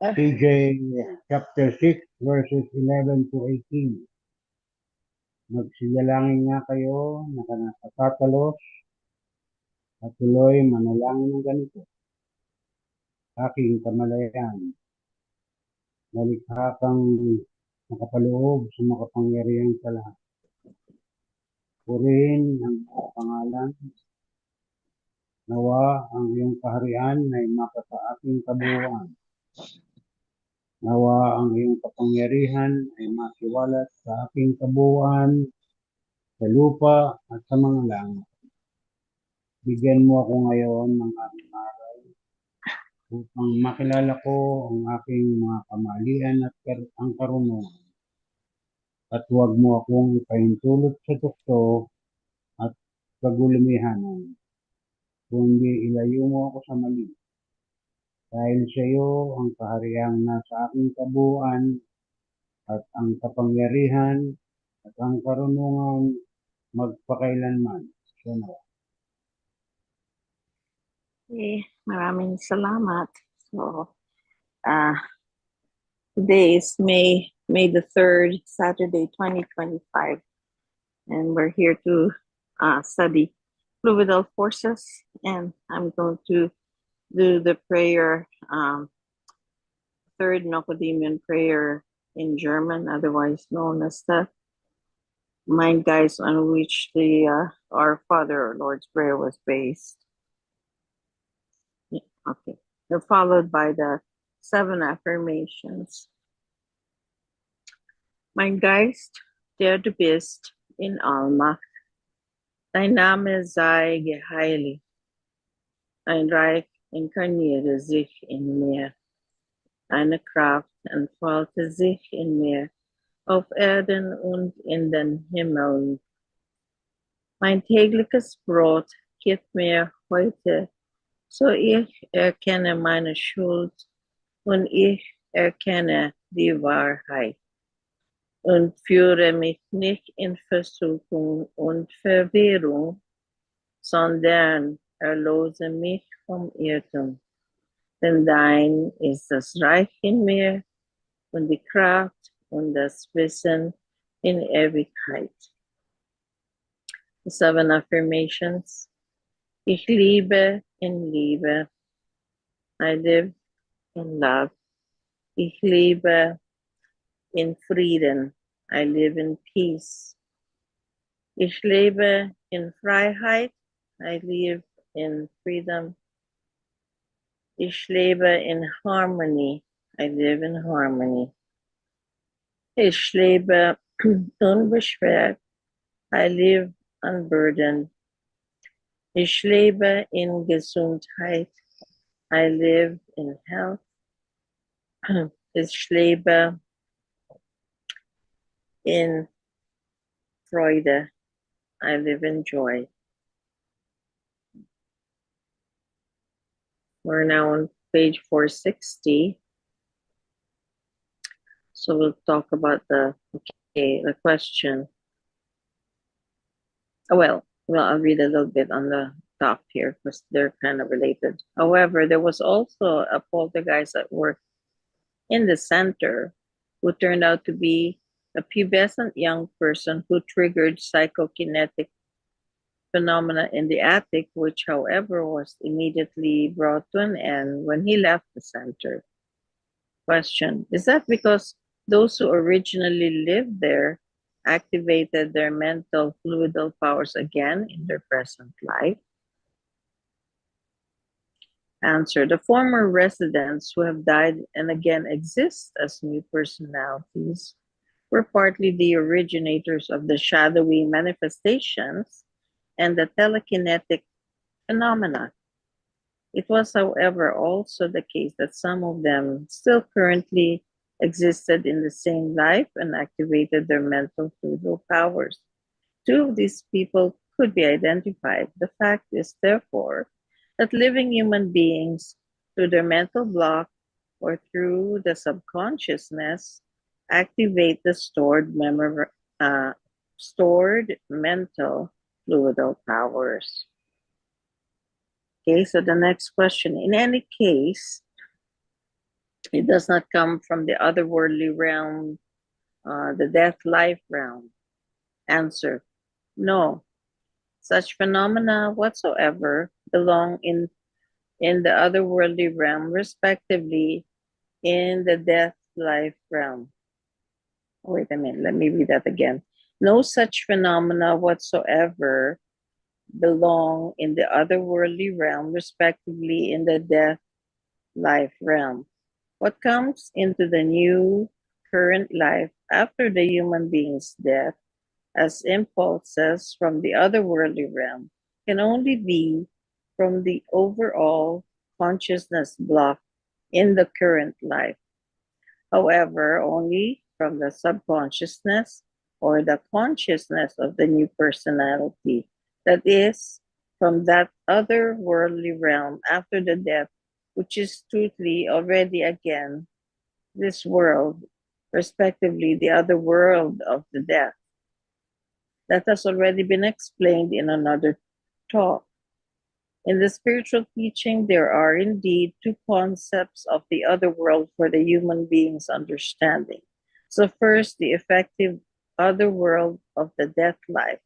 TJ chapter 6 verses 11 to 18. Magsigalangin nga kayo na nakatatalos at tuloy manalangin ng ganito. Aking kamalayan, nalikha kang nakapaloob sa makapangyarihan sa lahat. Purihin ang pangalan. Nawa ang iyong kaharian ay maka sa aking kabuuan. Nawa ang iyong kapangyarihan ay masiwalat sa aking kabuuan, sa lupa at sa mga langit. Bigyan mo ako ngayon ng aming aral upang makilala ko ang aking mga kamalian at ang karunungan. At huwag mo akong ipahintulot sa tukso at kagulumihanan, kundi ilayo mo ako sa mali. Dahil sa iyo ang kahariang nasa aking kabuuan at ang kapangyarihan at ang karunungan magpakailanman. Salamat. Maraming salamat. So, today is May the 3rd, Saturday, 2025. And we're here to study fluidal forces. And I'm going to do the prayer, third Nicodemian prayer in German, otherwise known as the Mind Guides on which the Our Father or Lord's Prayer was based. Okay, they're followed by the 7 affirmations. Mein Geist, der du bist in Allmacht, dein Name sei geheiligt, dein Reich inkarniere sich in mir, deine Kraft entfalte sich in mir, auf Erden und in den Himmeln. Mein tägliches Brot gib mir heute, so ich erkenne meine Schuld und ich erkenne die Wahrheit. Und führe mich nicht in Versuchung und Verwirrung, sondern erlöse mich vom Irrtum. Denn dein ist das Reich in mir und die Kraft und das Wissen in Ewigkeit. The 7 affirmations. Ich liebe in Liebe. I live in love. Ich liebe in Frieden. I live in peace. Ich lebe in Freiheit. I live in freedom. Ich lebe in Harmony. I live in harmony. Ich lebe unbeschwert. I live unburdened. Ich lebe in Gesundheit. I live in health. Ich lebe in Freude. I live in joy. We're now on page 460. So we'll talk about the question. Well, I'll read a little bit on the top here because they're kind of related. However, there was also a poltergeist at work in the center who turned out to be a pubescent young person who triggered psychokinetic phenomena in the attic, which, however, was immediately brought to an end when he left the center. Question: is that because those who originally lived there activated their mental fluidal powers again in their present life? Answer: the former residents who have died and again exist as new personalities were partly the originators of the shadowy manifestations and the telekinetic phenomena. It was, however, also the case that some of them still currently existed in the same life and activated their mental fluidal powers. 2 of these people could be identified. The fact is, therefore, that living human beings, through their mental block or through the subconsciousness, activate the stored mental fluidal powers. Okay, so the next question. In any case, It does not come from the otherworldly realm, the death life realm. Answer: no. Such phenomena whatsoever belong in the otherworldly realm, respectively, in the death life realm. Wait a minute, let me read that again. No such phenomena whatsoever belong in the otherworldly realm, respectively, in the death life realm. What comes into the new current life after the human being's death as impulses from the otherworldly realm can only be from the overall consciousness block in the current life. However, only from the subconsciousness or the consciousness of the new personality, that is, from that other worldly realm after the death, which is truthfully already again this world, respectively the other world of the death. That has already been explained in another talk. In the spiritual teaching, there are indeed two concepts of the other world for the human being's understanding. So, first, the effective other world of the death life,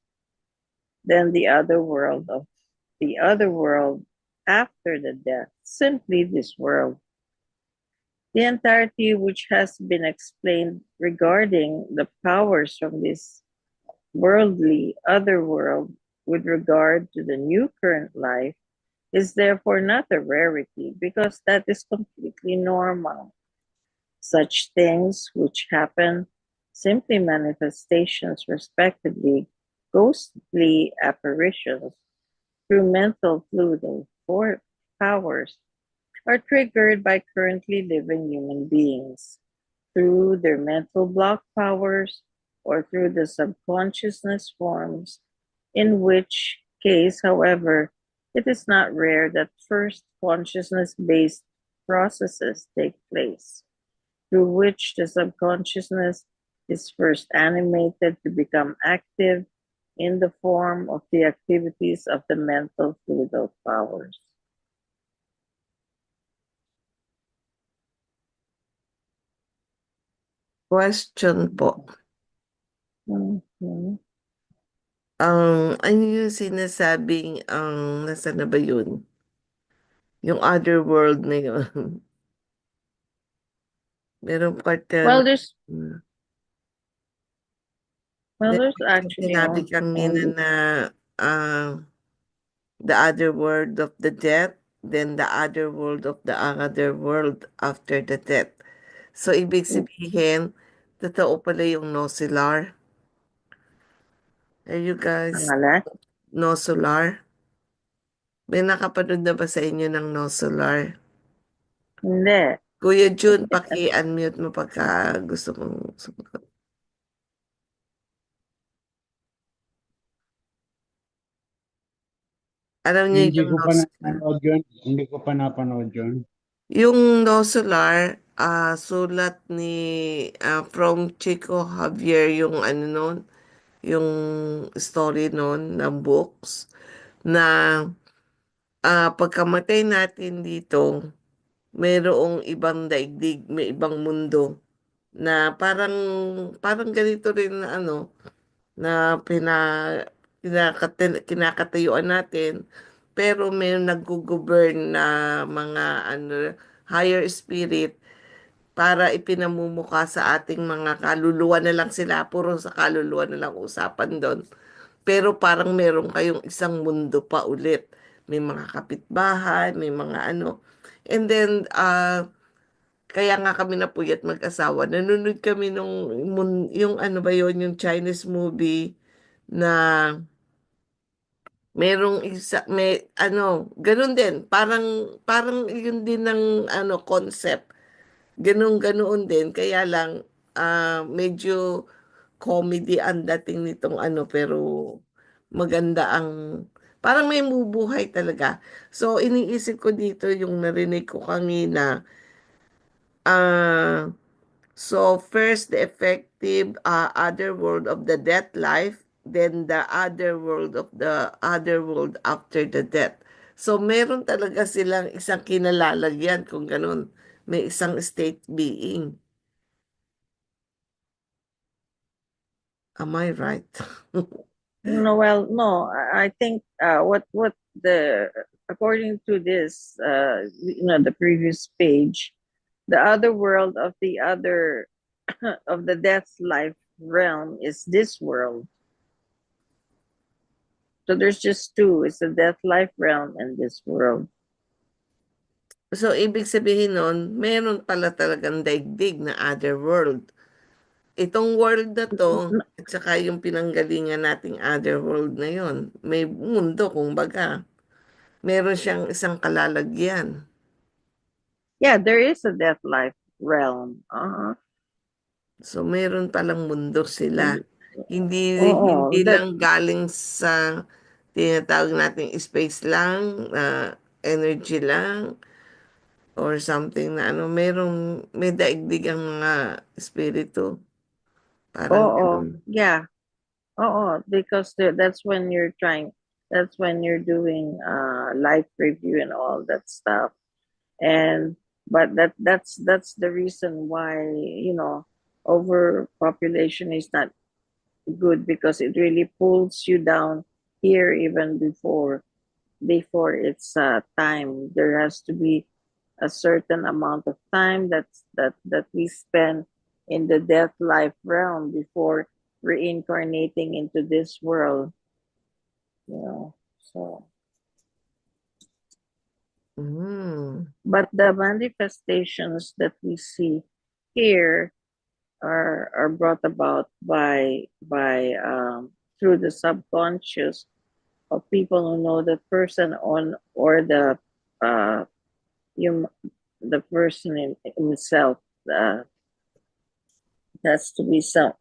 then the other world after the death, simply this world. The entirety which has been explained regarding the powers from this worldly other world with regard to the new current life is therefore not a rarity because that is completely normal. Such things which happen, simply manifestations, respectively, ghostly apparitions through mental fluid or powers, are triggered by currently living human beings through their mental block powers or through the subconsciousness forms, in which case, however, it is not rare that first consciousness based processes take place, through which the subconsciousness is first animated to become active in the form of the activities of the mental fluid powers. Question po. Mhm. Ano yung sinasabing, nasaan na ba yun? Yung other world na yun. Merong part na, Well, there's hmm. well, Then, there's actually sinabi kanina only na the other world of the death, then the other world of the other world after the death. So, ibig sabihin, totoo pala yung no solar. Are you guys pangalan. no solar? May nakapanood na ba sa inyo ng no solar? Hindi. Kuya Jun, paki-unmute mo pagka gusto mong sumagot. Alam niyo Hindi yung ko no pa solar? napanood yun. Hindi ko pa napanood yun. Yung no solar, sulat ni from Chico Javier yung ano nun, yung story nun ng books na pagkamatay natin dito, mayroong ibang daigdig, may ibang mundo na parang parang ganito rin na ano na kinakatayuan natin pero may nag-govern na mga ano higher spirit para ipinamumukha sa ating mga kaluluwa na lang sila, puro sa kaluluwa na lang usapan doon. Pero parang meron kayong isang mundo pa ulit. May mga kapitbahay, may mga ano. And then, kaya nga kami napuyat mag-asawa. Nanonood kami nung, yung ano ba yon yung Chinese movie na merong isa, may ano, ganun din. Parang yun din ng ano, concept. Ganun, ganoon din. Kaya lang, medyo comedy ang dating nitong ano, pero maganda ang, parang may mubuhay talaga. So, iniisip ko dito yung narinig ko kanina, ah, so first, the effective other world of the death life, then the other world of the other world after the death. So, meron talaga silang isang kinalalagyan kung ganun. may isang state being. Am I right? No, well, no, I think what the according to this the previous page, the other world of the other of the death life realm is this world. So there's just two. It's the death life realm and this world. So, ibig sabihin nun, meron pala talagang daigdig na other world. Itong world na to, at saka yung pinanggalingan nating other world na yon, may mundo kumbaga. Meron siyang isang kalalagyan. Yeah, there is a death life realm. So, meron palang mundo sila. Hindi Oo, hindi that, lang galing sa tinatawag nating space lang, energy lang, or something na may daigdig ang mga espiritu. Parang oo, ganun. yeah. Oo, because that's when you're doing life review and all that stuff. And but that's the reason why, overpopulation is not good, because it really pulls you down here even before it's time. There has to be a certain amount of time that we spend in the death life realm before reincarnating into this world. So but the manifestations that we see here are brought about by through the subconscious of people who know the person on or uh the person in himself. It has to So,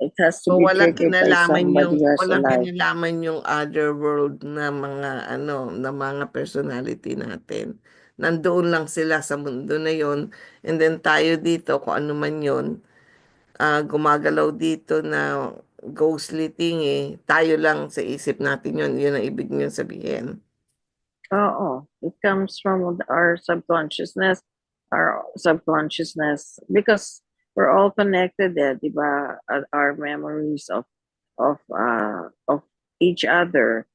be triggered by somebody who has a walang life. kinalaman yung other world na mga personality natin. Nandoon lang sila sa mundo na yon, and then tayo dito, kung ano man yon, gumagalaw dito na ghostly thing tayo lang sa isip natin yon. Yun ang ibig niyo sabihin. Oh, it comes from our subconsciousness, because we're all connected there, diba? Our memories of each other,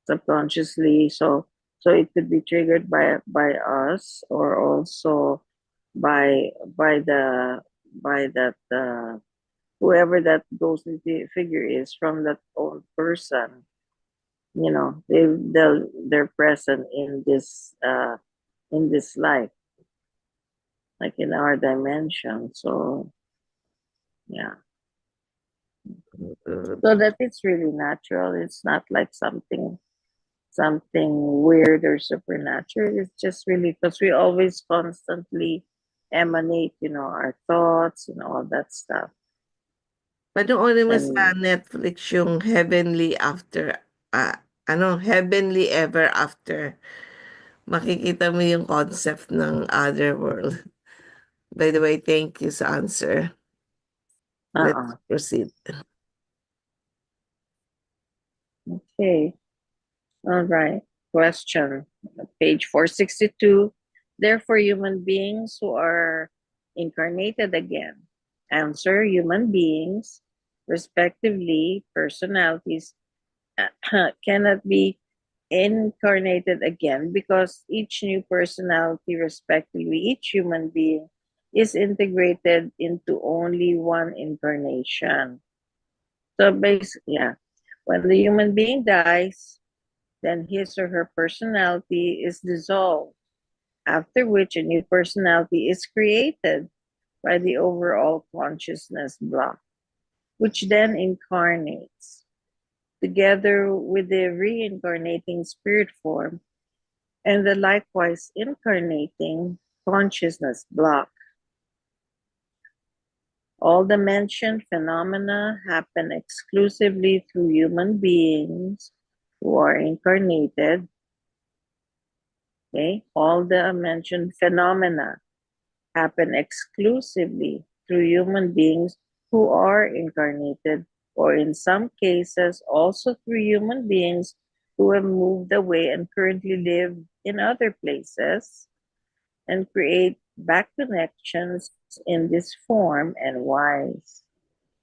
subconsciously. So it could be triggered by us, or also by that whoever that ghostly figure is from that own person. They're present in this life, like in our dimension. So yeah, so that it's really natural. It's not like something weird or supernatural. It's just really because we always constantly emanate, our thoughts and all that stuff. Panoorin mo sa And Netflix yung Heavenly Ever After. Makikita mo yung concept ng other world. By the way, thank you sa answer. Let's proceed. Okay. All right. Question, page 462. Therefore, human beings who are incarnated again. Answer, human beings, respectively, personalities, cannot be incarnated again, because each new personality, respectively, each human being, is integrated into only one incarnation. So basically, yeah, when the human being dies, then his or her personality is dissolved, after which a new personality is created by the overall consciousness block, which then incarnates together with the reincarnating spirit form and the likewise incarnating consciousness block. All the mentioned phenomena happen exclusively through human beings who are incarnated. Okay, all the mentioned phenomena happen exclusively through human beings who are incarnated, or in some cases also through human beings who have moved away and currently live in other places. and create back connections in this form and wise.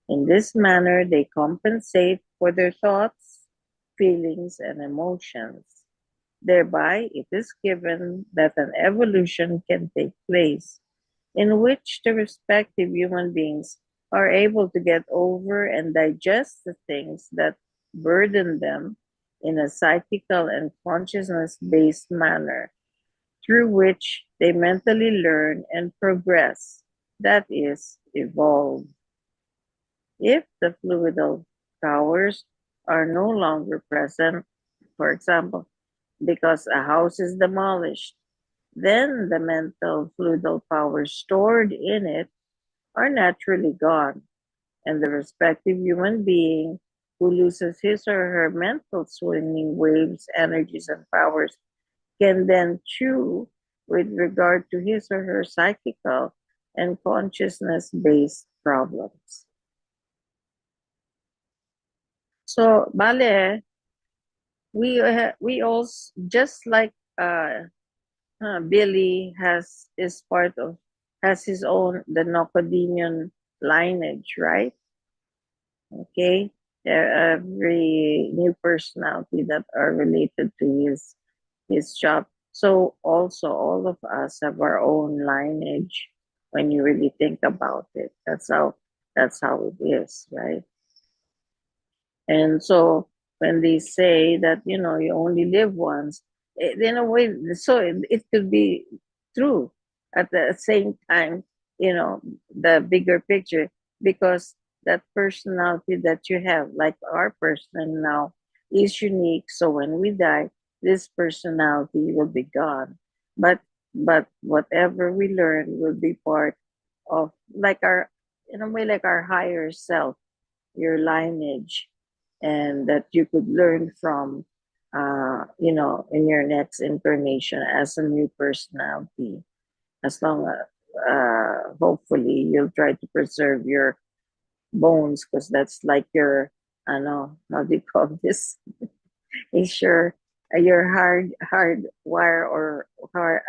In this manner, they compensate for their thoughts, feelings, and emotions. Thereby, it is given that an evolution can take place in which the respective human beings are able to get over and digest the things that burden them in a psychical and consciousness based manner, through which they mentally learn and progress, that is, evolve. If the fluidal powers are no longer present, for example, because a house is demolished, then the mental fluidal powers stored in it are naturally gone, and the respective human being who loses his or her mental swimming waves, energies, and powers can then chew with regard to his or her psychical and consciousness based problems. So, bale, we also just like Billy has his own the Nocodemian lineage, right? Okay, every new personality that are related to his job. So also all of us have our own lineage when you really think about it. That's how it is, right? And so when they say that you only live once, in a way, so it could be true at the same time. The bigger picture, because that personality that you have, like our person now, is unique. So when we die, this personality will be gone. But whatever we learn will be part of, like, our in a way, like our higher self, your lineage, and that you could learn from, in your next incarnation as a new personality. As long as, hopefully, you'll try to preserve your bones, because that's like your, I know, how do you call this? Is your hard wire, or hard,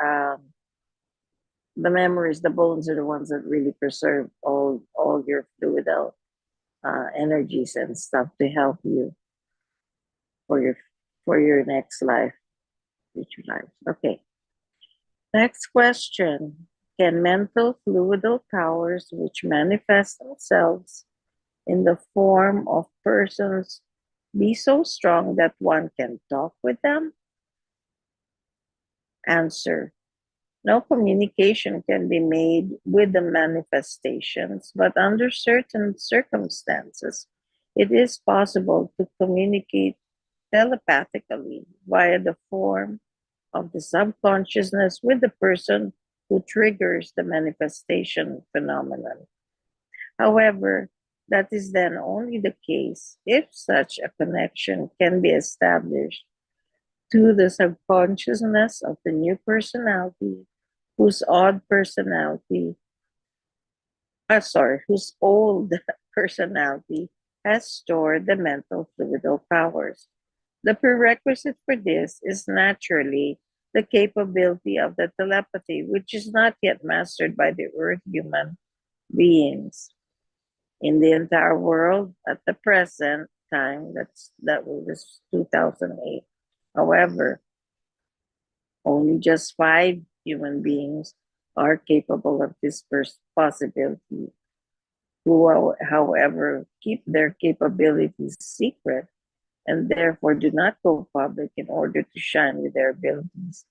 the memories, the bones are the ones that really preserve all your fluidal energies and stuff to help you for your next life, future life. Okay. Next question. Can mental fluidal powers which manifest themselves in the form of persons be so strong that one can talk with them? Answer. No communication can be made with the manifestations, but under certain circumstances, it is possible to communicate telepathically via the form of the subconsciousness with the person who triggers the manifestation phenomenon. However, that is then only the case if such a connection can be established to the subconsciousness of the new personality whose whose old personality has stored the mental fluidal powers. The prerequisite for this is naturally the capability of the telepathy, which is not yet mastered by the Earth human beings. In the entire world at the present time, that was 2008. However, only just 5 human beings are capable of this possibility, who, however, keep their capabilities secret and therefore do not go public in order to shine with their abilities,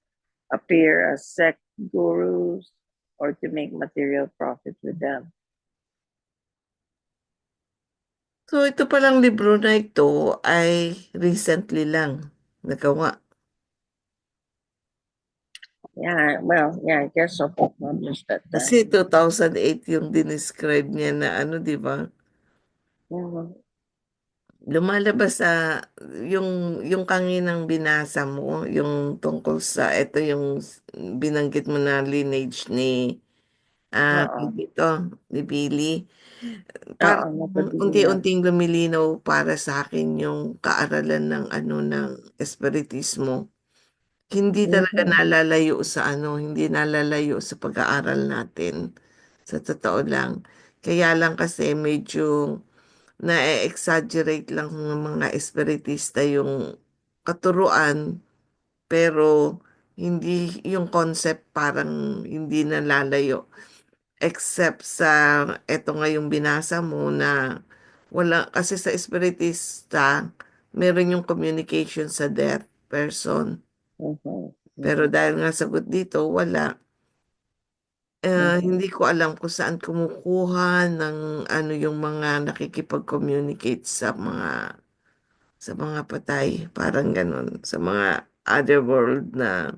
appear as sect gurus, or to make material profit with them. So ito palang libro na ito ay recently lang nagawa. Yeah, well, yeah, I guess so. Published that Kasi time. 2008 yung dinescribe niya na ano, di ba? Mhm. Lumalabas sa yung kanginang binasa mo, yung tungkol sa ito yung binanggit mo na lineage ni Oo. dito ni Billy. Oo, Parang napatigil na. unti-unting lumilinaw para sa akin yung kaaralan ng ano ng espiritismo. Hindi talaga Mhm. nalalayo sa hindi nalalayo sa pag-aaral natin. Sa totoo lang. Kaya lang kasi medyo na-exaggerate lang ng mga espiritista yung katuruan, pero hindi yung concept parang hindi nalalayo. Except sa eto nga yung binasa mo na wala kasi sa espiritista, meron yung communication sa dead person. Mhm. Pero Mhm. dahil nga sagot dito, wala. Mhm. Hindi ko alam kung saan kumukuha ng yung mga nakikipag-communicate sa mga patay, parang ganun, sa mga other world na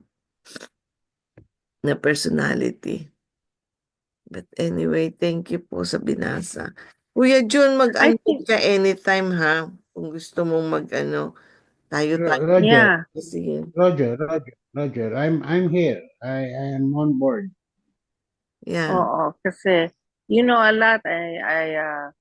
personality. But anyway, thank you po sa binasa. Kuya Jun, I mag-unmute think, ka anytime ha. Kung gusto mong tayo-tayo. Roger, yeah. Sige. Roger, I'm here. I am on board. Yeah. Oo, kasi you know a lot. I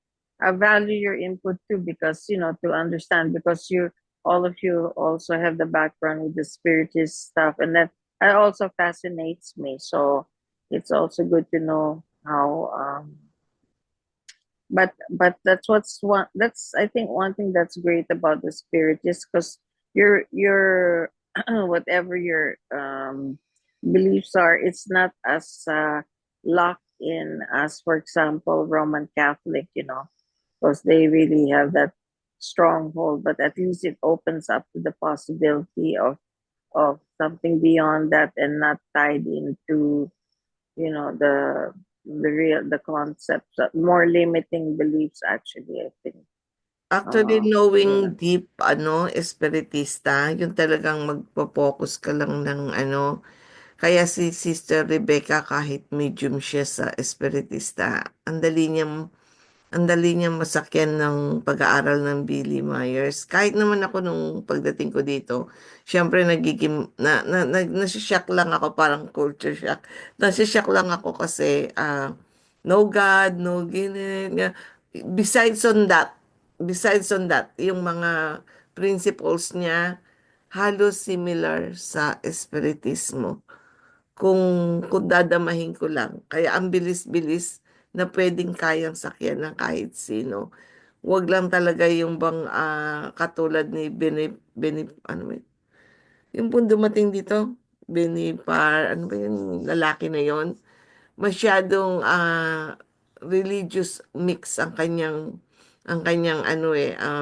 value your input too because to understand because you all of you also have the background with the spiritist stuff and that also fascinates me. So it's also good to know how but that's I think one thing that's great about the spiritist because your whatever your beliefs are, it's not as locked in as, for example, Roman Catholic, because they really have that stronghold. But at least it opens up to the possibility of something beyond that and not tied into the concepts, more limiting beliefs. Actually, I think. Actually, Yeah. knowing deep, espiritista, yung talagang magpo-focus ka lang ng kaya si Sister Rebecca kahit medium siya sa espiritista, ang dali niyang masakyan ng pag-aaral ng Billy Myers. Kahit naman ako nung pagdating ko dito, syempre nagiging, nasishock lang ako, parang culture shock. Nasishock lang ako kasi, no God, no ganyan. Besides on that, yung mga principles niya, halos similar sa espiritismo kung dadamahin ko lang. Kaya ang bilis-bilis na pwedeng kayang sakyan ng kahit sino. Wag lang talaga yung bang katulad ni yung pong dumating dito, Benipar, ano ba yung lalaki na yon? Masyadong religious mix ang kanyang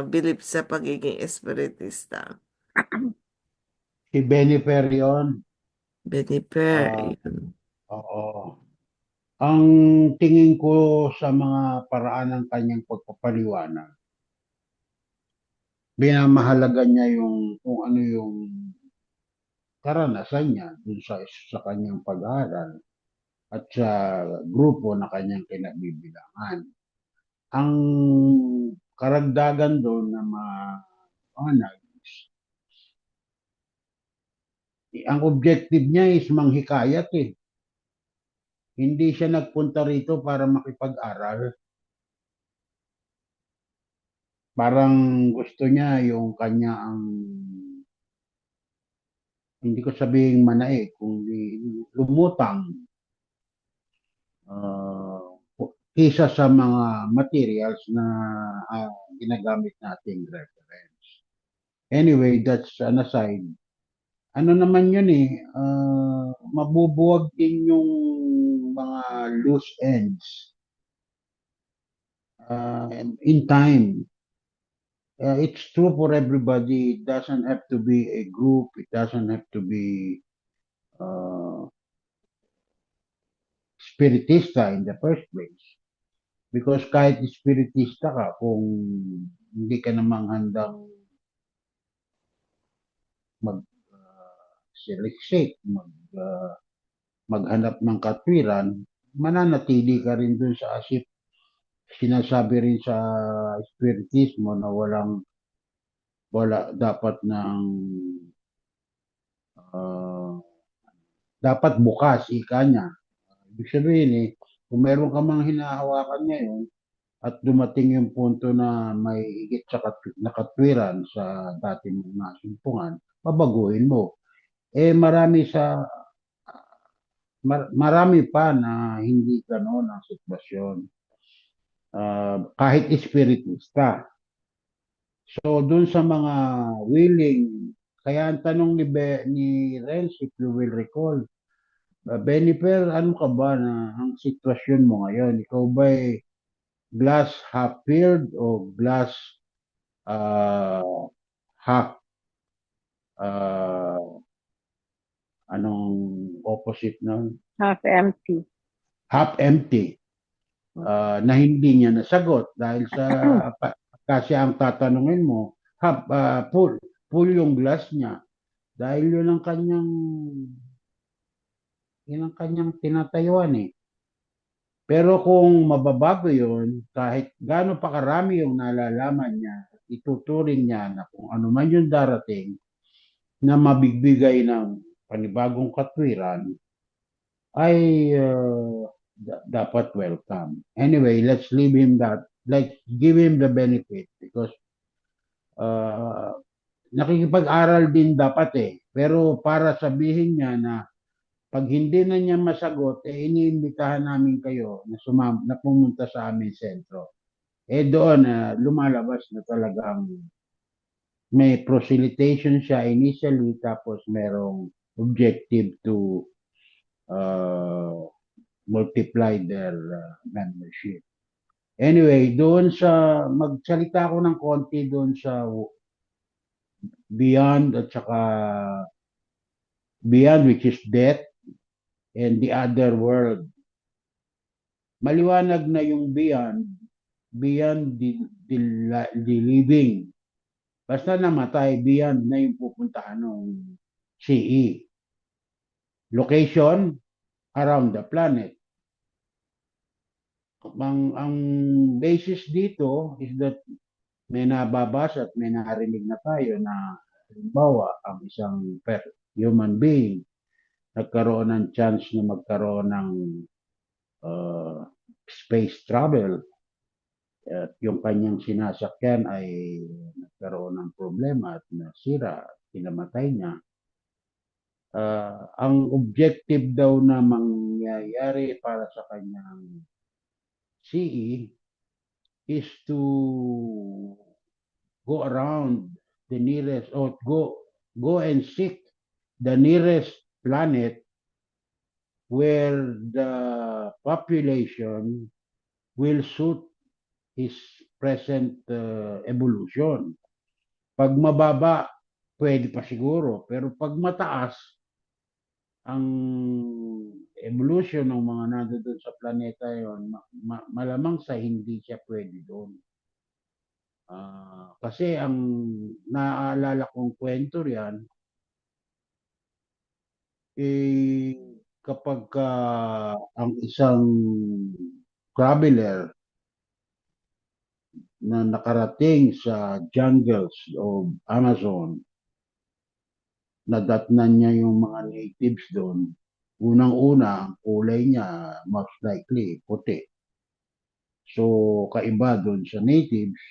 belief sa pagiging espiritista. Si Benifer yun. Beniper, Ah, yun. oo. Ang tingin ko sa mga paraan ng kanyang pagpapaliwanag, binamahalaga niya yung kung ano yung karanasan niya dun sa kanyang pag-aaral at sa grupo na kanyang kinabibilangan. Ang karagdagan doon na maanag, ang objective niya is manghikayat eh. Hindi siya nagpunta rito para makipag-aral. Parang gusto niya yung kanya ang hindi ko sabihin manae, kundi lumutang uh, kisa sa mga materials na ginagamit nating reference. Anyway, that's an aside. Ano naman yun eh, mabubuwag din yung mga loose ends in time. It's true for everybody. It doesn't have to be a group. It doesn't have to be uh, spiritista in the first place. Because kahit spiritista ka, kung hindi ka namang handang mag-seleksate, maghanap ng katwiran, mananatili ka rin dun sa asip. Sinasabi rin sa spiritismo na wala dapat ng ah, dapat bukas ika niya. Ibig sabihin eh, kung meron ka mang hinahawakan ngayon at dumating yung punto na may higit sa nakatwiran sa dati mong nasumpungan, babaguhin mo. marami pa na hindi gano'n ang sitwasyon. Kahit espiritista. So, dun sa mga willing, kaya ang tanong ni Renz, if you will recall, Benifer, ano ka ba na ang sitwasyon mo ngayon? Ikaw ba glass half filled o glass half uh, anong opposite nun? Half empty. Half empty. Na hindi niya nasagot dahil sa kasi ang tatanungin mo, full yung glass niya dahil yun ang kanyang tinatayuan eh. Pero kung mababago yun, kahit gaano pa karami yung nalalaman niya, ituturing niya na kung ano man yung darating na mabigbigay ng panibagong katwiran, ay dapat welcome. Anyway, let's leave him that. Let's give him the benefit because nakikipag-aral din dapat eh. Pero para sabihin niya na pag hindi na niya masagot, iniimbitahan namin kayo na pumunta sa aming sentro. Doon, lumalabas na talagang may proselytation siya initially, tapos merong objective to multiply their membership. Anyway, magsalita ko ng konti doon sa beyond at saka beyond, which is death, and the other world. Maliwanag na yung beyond the living. Basta namatay, beyond na yung pupuntahan ng CE. Location, around the planet. Ang basis dito is that may nababasa at may narinig na tayo na halimbawa ang isang human being nagkaroon ng chance na magkaroon ng space travel at yung kanyang sinasakyan ay nagkaroon ng problema at nasira at kinamatay niya. Ang objective daw na mangyayari para sa kanyang CE is to go around the nearest or go and seek the nearest planet where the population will suit his present evolution. Pag mababa, pwede pa siguro. Pero pag mataas, ang evolution ng mga nandoon sa planeta yon, malamang sa hindi siya pwede doon. Kasi ang naaalala kong kwento riyan, kapag ang isang traveler na nakarating sa jungles of Amazon, nadatnan niya yung mga natives doon. Unang-una, ang kulay niya most likely puti. So, kaiba doon sa natives,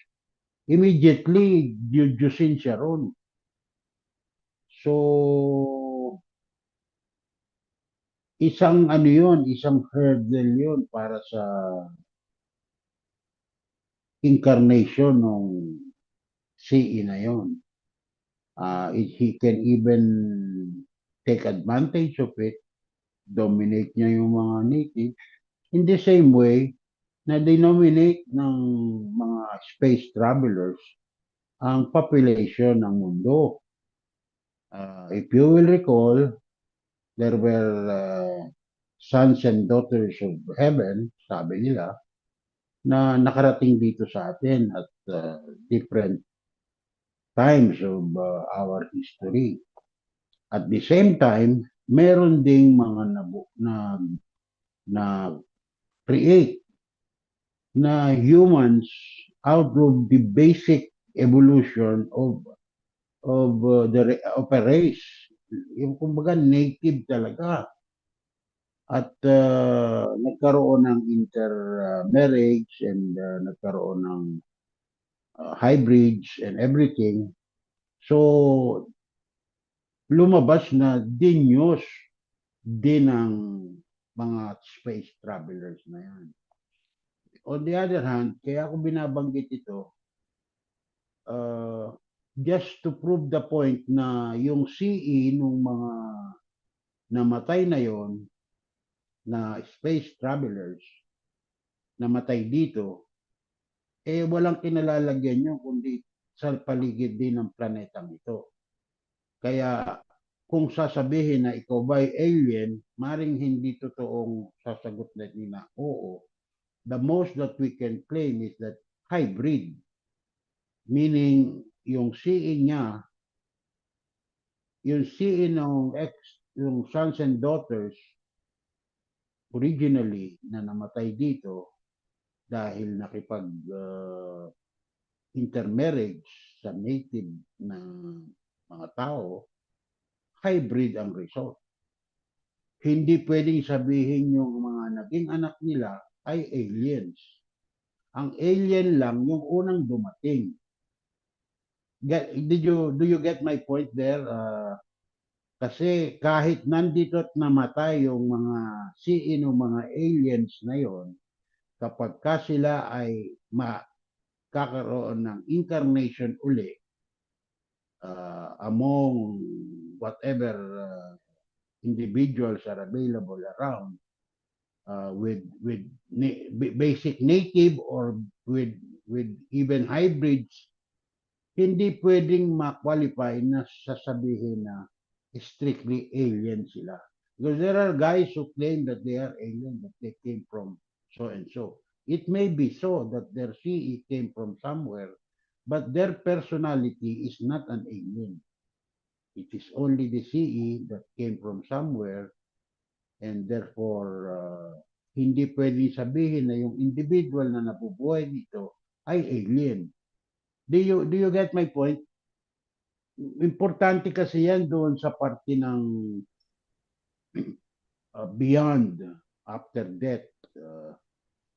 immediately, jujusin siya ron. So, isang hurdle yun para sa incarnation ng CE na yun. He can even take advantage of it, dominate niya yung mga natives, in the same way na denominate ng mga space travelers ang population ng mundo. If you will recall, there were sons and daughters of heaven, sabi nila, na nakarating dito sa atin at different times of our history. At the same time, meron ding mga na create na humans out of the basic evolution of a race. Yung kumbaga native talaga. At nagkaroon ng intermarriage and nagkaroon ng hybrids and everything. So, lumabas na dinyos din ng mga space travelers na yan. On the other hand, kaya ako binabanggit ito, just to prove the point na yung CE nung mga namatay na yon na space travelers namatay dito, walang kinalalagyan nyo kundi sa paligid din ng planetang ito. Kaya kung sasabihin na ikaw ba'y alien, maring hindi totoong sasagot na nila, oo. The most that we can claim is that hybrid, meaning yung CE niya, yung CE ng yung sons and daughters, originally na namatay dito dahil nakipag intermarriage sa native na mga tao, hybrid ang result. Hindi pwedeng sabihin yung mga naging anak nila ay aliens. Ang alien lang yung unang dumating. Do you get my point there? Kasi kahit nandito at namatay yung mga sino mga aliens na yon, kapag ka sila ay makakaroon ng incarnation uli among whatever individuals are available around, with basic native or with even hybrids, hindi pwedeng ma-qualify na sasabihin na strictly alien sila. Because there are guys who claim that they are alien, that they came from so and so. It may be so that their CE came from somewhere, but their personality is not an alien. It is only the CE that came from somewhere, and therefore hindi pwedeng sabihin na yung individual na nabubuhay dito ay alien. Do you get my point? Importante kasi yan doon sa parte ng beyond, after death,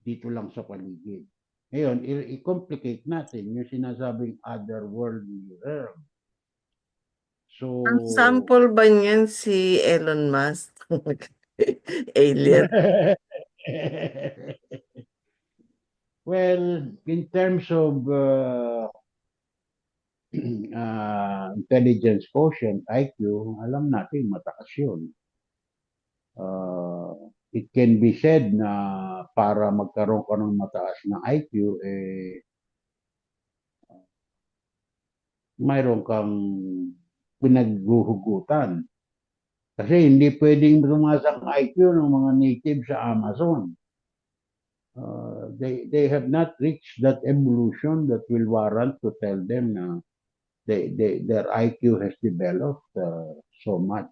dito lang sa paligid. Ngayon, i-complicate natin yung sinasabing otherworldly realm. So, Ang sample ba niyan si Elon Musk? Alien. well, in terms of intelligence quotient, IQ, alam natin mataas yun. It can be said na para magkaroon ka ng mataas na IQ, mayroon kang pinaghuhugutan. Kasi hindi pwedeng tumaas ang IQ ng mga native sa Amazon. They have not reached that evolution that will warrant to tell them na their IQ has developed so much.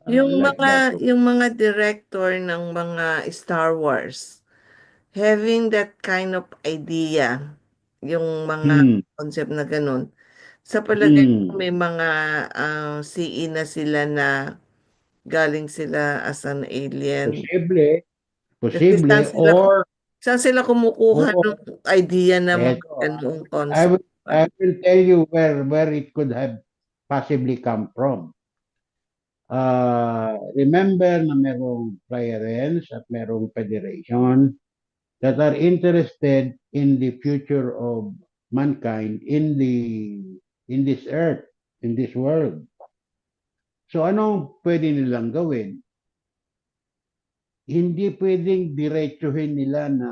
Like that. Yung mga director ng mga Star Wars, having that kind of idea, yung mga concept na ganun, sa palagay ko may mga CE na sila na galing sila as an alien. Posible, Kasi posible, or saan sila kumukuha ng idea na mga eto, ganung I concept? will tell you where it could have possibly come from. Remember na merong clearance at merong federation that are interested in the future of mankind in this earth, in this world. So anong pwede nilang gawin? Hindi pwedeng diretsuhin nila na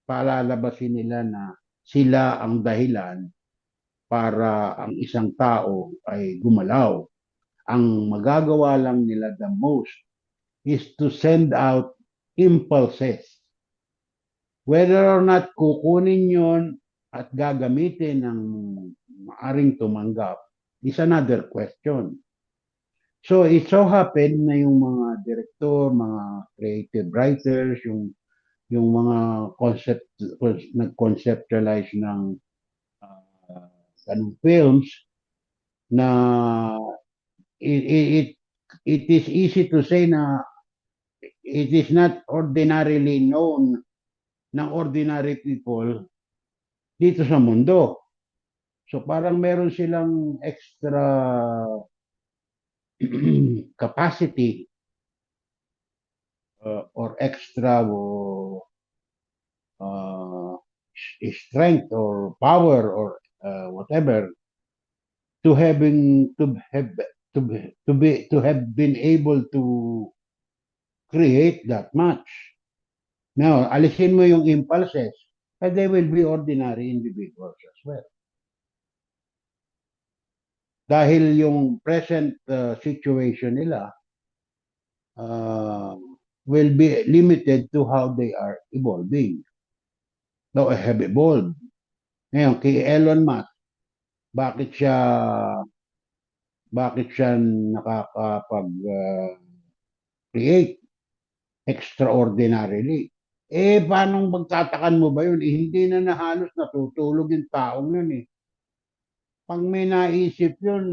palalabasin nila na sila ang dahilan para ang isang tao ay gumalaw. Ang magagawa lang nila the most is to send out impulses. Whether or not kukunin yon at gagamitin ng maaring tumanggap is another question. So it so happened na yung mga director, mga creative writers, yung mga nag-conceptualize ng films na it is easy to say na it is not ordinarily known ng ordinary people dito sa mundo. So parang meron silang extra capacity or extra uh, strength or power or whatever to having to have been able to create that much. Now, alisin mo yung impulses, and they will be ordinary individuals as well. Dahil yung present situation nila will be limited to how they are evolving. No, have evolved. Ngayon, kay Elon Musk, bakit siya nakakapag-create extraordinarily? Paano magtatakan mo ba yun? Hindi na halos natutulog yung taong yun eh. Pag may naisip yun,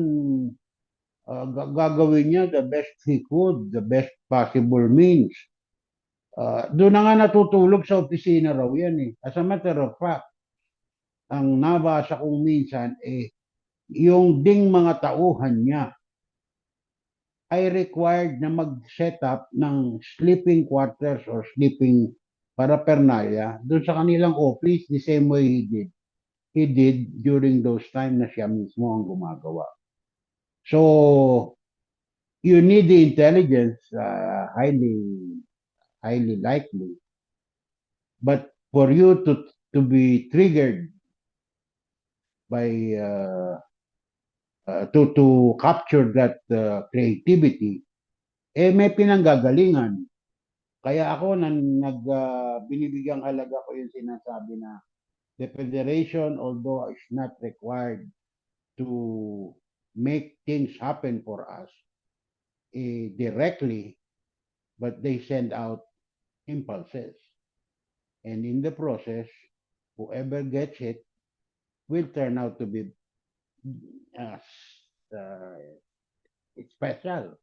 gagawin niya the best he could, the best possible means. Doon na nga natutulog sa opisina raw yan eh. As a matter of fact, ang nabasa kong minsan yung ding mga tauhan niya ay required na mag-set up ng sleeping quarters or sleeping paraphernalia doon sa kanilang office the same way he did during those time na siya mismo ang gumagawa. So, you need the intelligence, highly likely. But for you to be triggered by to capture that creativity, may pinanggagalingan. Kaya ako binibigyang halaga ko yung sinasabi na the federation, although is not required to make things happen for us directly, but they send out impulses. And in the process, whoever gets it will turn out to be special.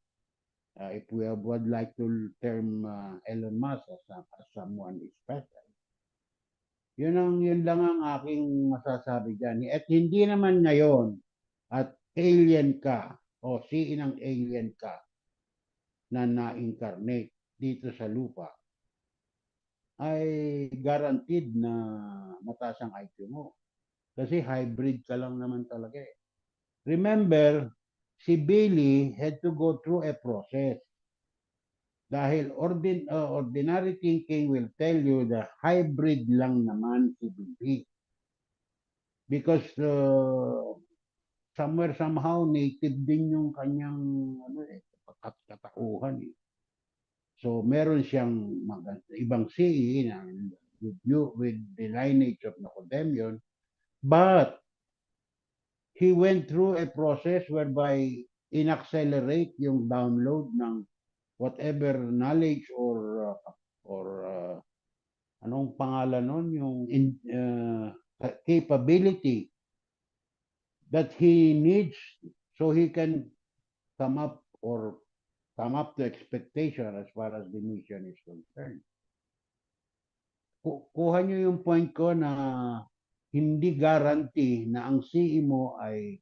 If we would like to term Elon Musk as someone special. Yun lang ang aking masasabi dyan. At hindi naman ngayon at alien ka o siin ng alien ka na na-incarnate dito sa lupa ay guaranteed na mataas ang IQ mo. Kasi hybrid ka lang naman talaga eh. Remember, si Bailey had to go through a process. Dahil ordinary thinking will tell you the hybrid lang naman si Bailey. Because somewhere somehow native din yung kanyang katauhan eh. So meron siyang ibang CE na with the lineage of Nicodemion, but he went through a process whereby in-accelerate yung download ng whatever knowledge or anong pangalan nun, yung capability that he needs so he can come up to expectation as far as the mission is concerned. Kuha nyo yung point ko na hindi guarantee na ang CE mo ay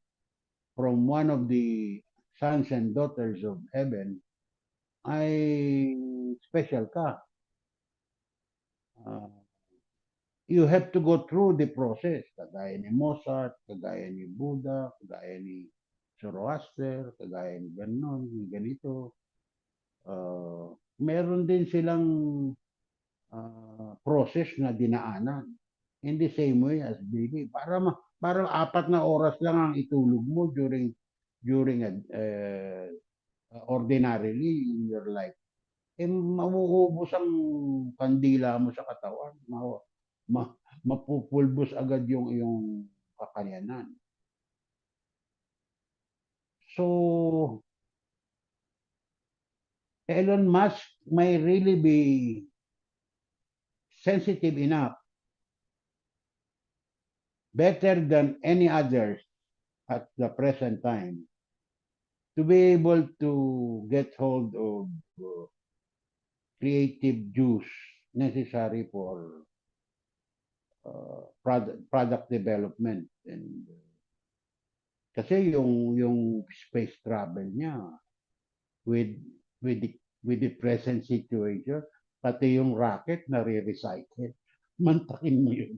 from one of the sons and daughters of heaven ay special ka. You have to go through the process. Kagaya ni Mozart, kagaya ni Buddha, kagaya ni Zoroaster, kagaya ni ganon, ganito. Meron din silang process na dinaanan. In the same way as baby. Para 4 na oras lang ang itulog mo during ordinarily in your life. Mauubos ang kandila mo sa katawan. Mapupulbos agad yung kakayanan. So, Elon Musk may really be sensitive enough, better than any others at the present time, to be able to get hold of creative juice necessary for product development. And kasi yung space travel niya, with with the present situation, pati yung rocket na re-recycle. Mantakin mo yun.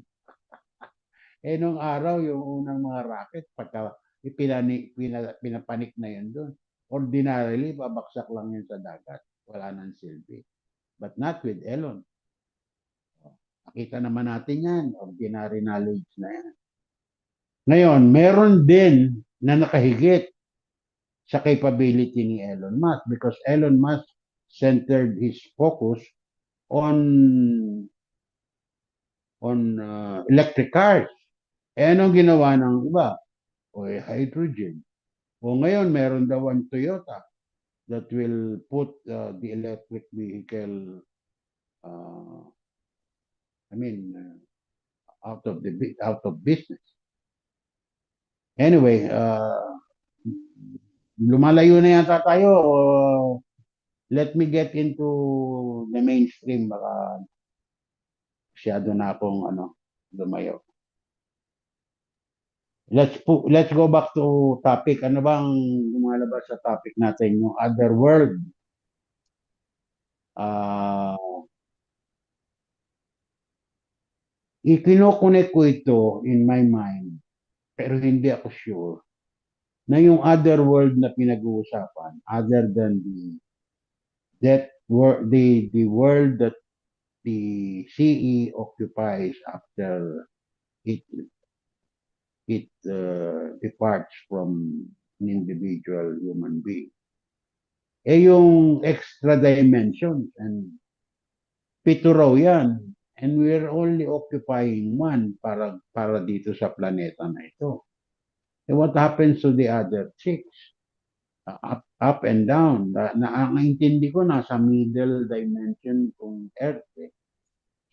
Nung araw, yung unang mga rocket, pagka pinapanik na yun doon, ordinarily, babaksak lang yun sa dagat. Wala nang silbi. But not with Elon. Nakita naman natin yan. Ordinary knowledge na yan. Ngayon, meron din na nakahigit sa capability ni Elon Musk because Elon Musk centered his focus on electric cars. Anong ginawa ng iba? Hydrogen. Ngayon, meron daw ang Toyota that will put the electric vehicle out of business. Anyway, lumalayo na yata tayo. Let me get into the mainstream. Baka masyado na akong lumayo. Let's go back to topic. Ano bang lumalabas sa topic natin? Yung other world. Ikinokonek ko ito in my mind, pero hindi ako sure na yung other world na pinag-uusapan, other than the world that the CE occupies after it departs from an individual human being. Yung extra dimensions, and pito raw yan. And we're only occupying one para dito sa planeta na ito. What happens to the other six? Up and down. Ang intindi ko, nasa middle dimension kung Earth.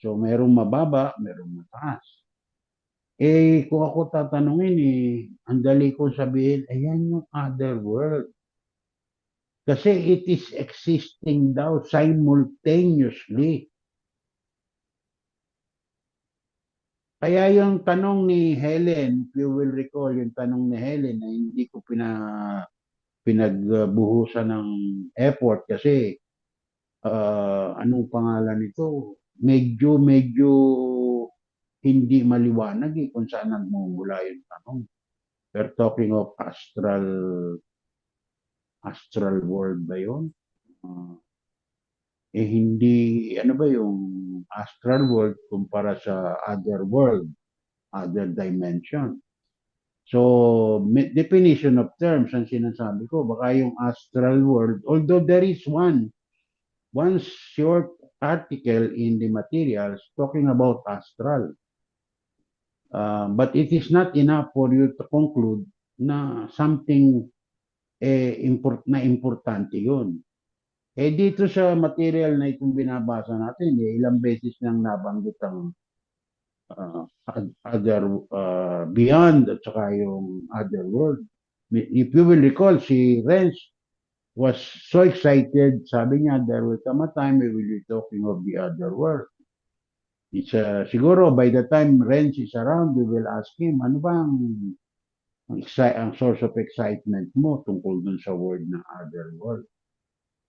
So, merong mababa, merong mataas. Kung ako tatanungin, ang dali ko sabihin, ayan yung other world. Kasi it is existing daw simultaneously. Kaya yung tanong ni Helen, if you will recall, yung tanong ni Helen na hindi ko pinagbuhusan ng effort kasi anong pangalan nito? Medyo hindi maliwanag kung saan nagmumula yung tanong. We're talking of astral world ba yun? Hindi, ano ba yung astral world kumpara sa other world, other dimension. So, definition of terms, ang sinasabi ko, baka yung astral world, although there is one short article in the materials talking about astral. But it is not enough for you to conclude na something importante yun. Dito sa material na itong binabasa natin, ilang beses nang nabanggit ang other beyond at saka yung other world. If you will recall, si Renz was so excited. Sabi niya, there will come a time we will be talking of the other world. Siguro by the time Renz is around, we will ask him, ano ba ang source of excitement mo tungkol dun sa word na other world?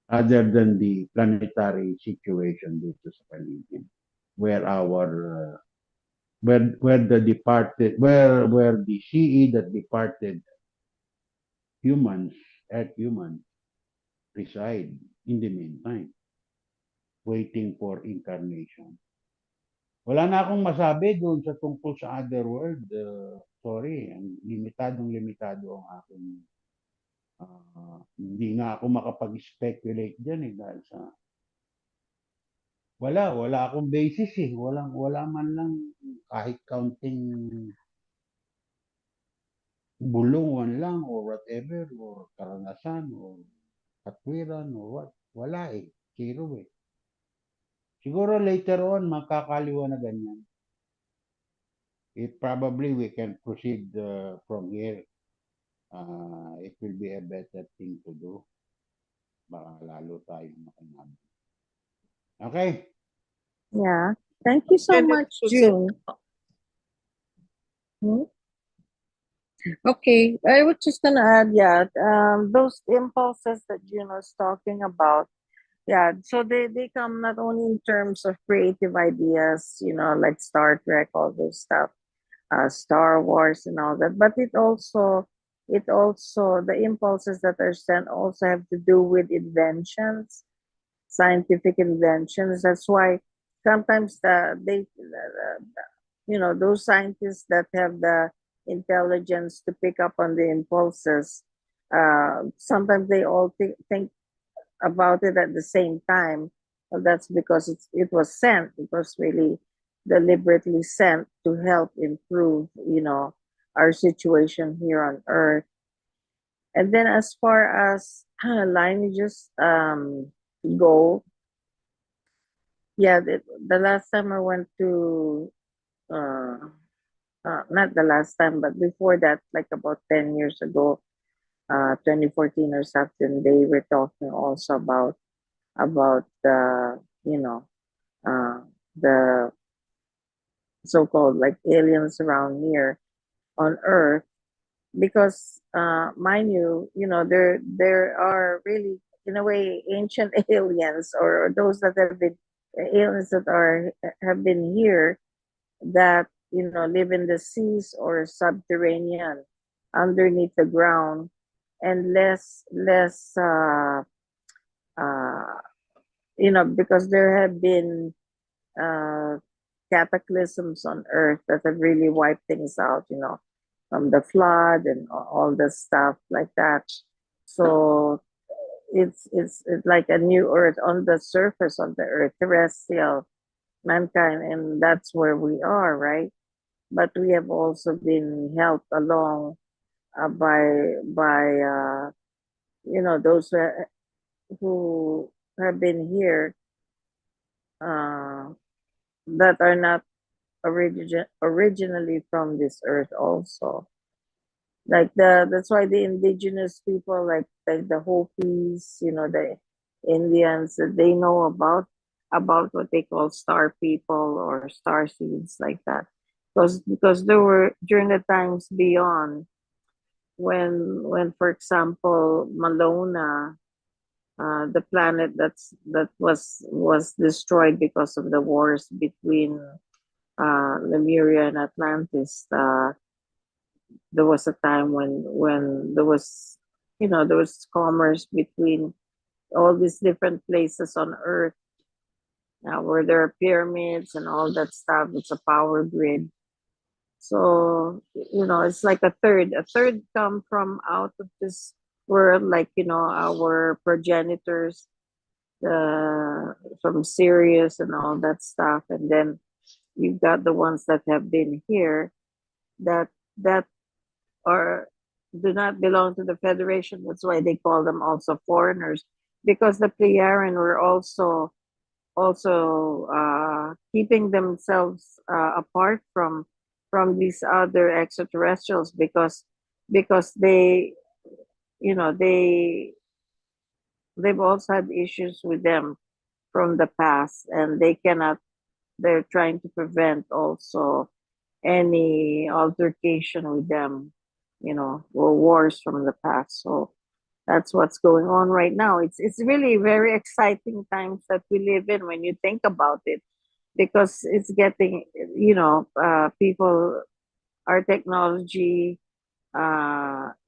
Other than the planetary situation dito sa paligid, where the CE that departed Earth humans reside in the meantime, waiting for incarnation. Wala na akong masabi doon sa tungkol sa other world. Sorry, limitado ang aking hindi nga ako makapag-speculate dyan dahil sa wala akong basis wala man lang kahit counting bulungan lang or whatever or karanasan or katwiran or what, wala zero siguro later on makakaliwanagan yan. Probably we can proceed from here. It will be a better thing to do. Baka lalo tayong makinabi. Okay? Yeah. Thank you so much, June. Okay, I was just gonna add, yeah, those impulses that Juno's talking about, yeah, so they come not only in terms of creative ideas, like Star Trek, all those stuff, Star Wars and all that, but it also the impulses that are sent also have to do with inventions, scientific inventions. That's why sometimes those scientists that have the intelligence to pick up on the impulses, sometimes they all think about it at the same time. Well, that's because it was sent. It was really deliberately sent to help improve, our situation here on Earth. And then as far as lineages go, yeah, the last time I went to, uh, not the last time, but before that, like about 10 years ago, 2014 or something, they were talking also about uh, the so-called like aliens around here on Earth, because mind you, there are really, in a way, ancient aliens, or those that have been aliens that are have been here, that live in the seas or subterranean, underneath the ground, and less uh, because there have been uh, cataclysms on Earth that have really wiped things out, from the flood and all the stuff like that. So it's like a new Earth on the surface of the Earth, terrestrial mankind, and that's where we are, right? But we have also been helped along by those who have been here, uh, that are not originally from this earth also, like that's why the indigenous people, like the Hopis, the Indians, they know about what they call star people or star seeds, like that, because there were during the times beyond, when for example Malona, the planet that was destroyed because of the wars between Lemuria and Atlantis. There was a time when there was commerce between all these different places on Earth, where there are pyramids and all that stuff. It's a power grid. So it's like a third come from out of this world, like our progenitors, from Sirius and all that stuff, and then you've got the ones that have been here, that that are do not belong to the Federation. That's why they call them also foreigners, because the Pliaran were also keeping themselves apart from these other extraterrestrials, because you know they they've also had issues with them from the past, and they're trying to prevent also any altercation with them, or wars from the past. So that's what's going on right now. It's really very exciting times that we live in when you think about it, because it's getting, people, our technology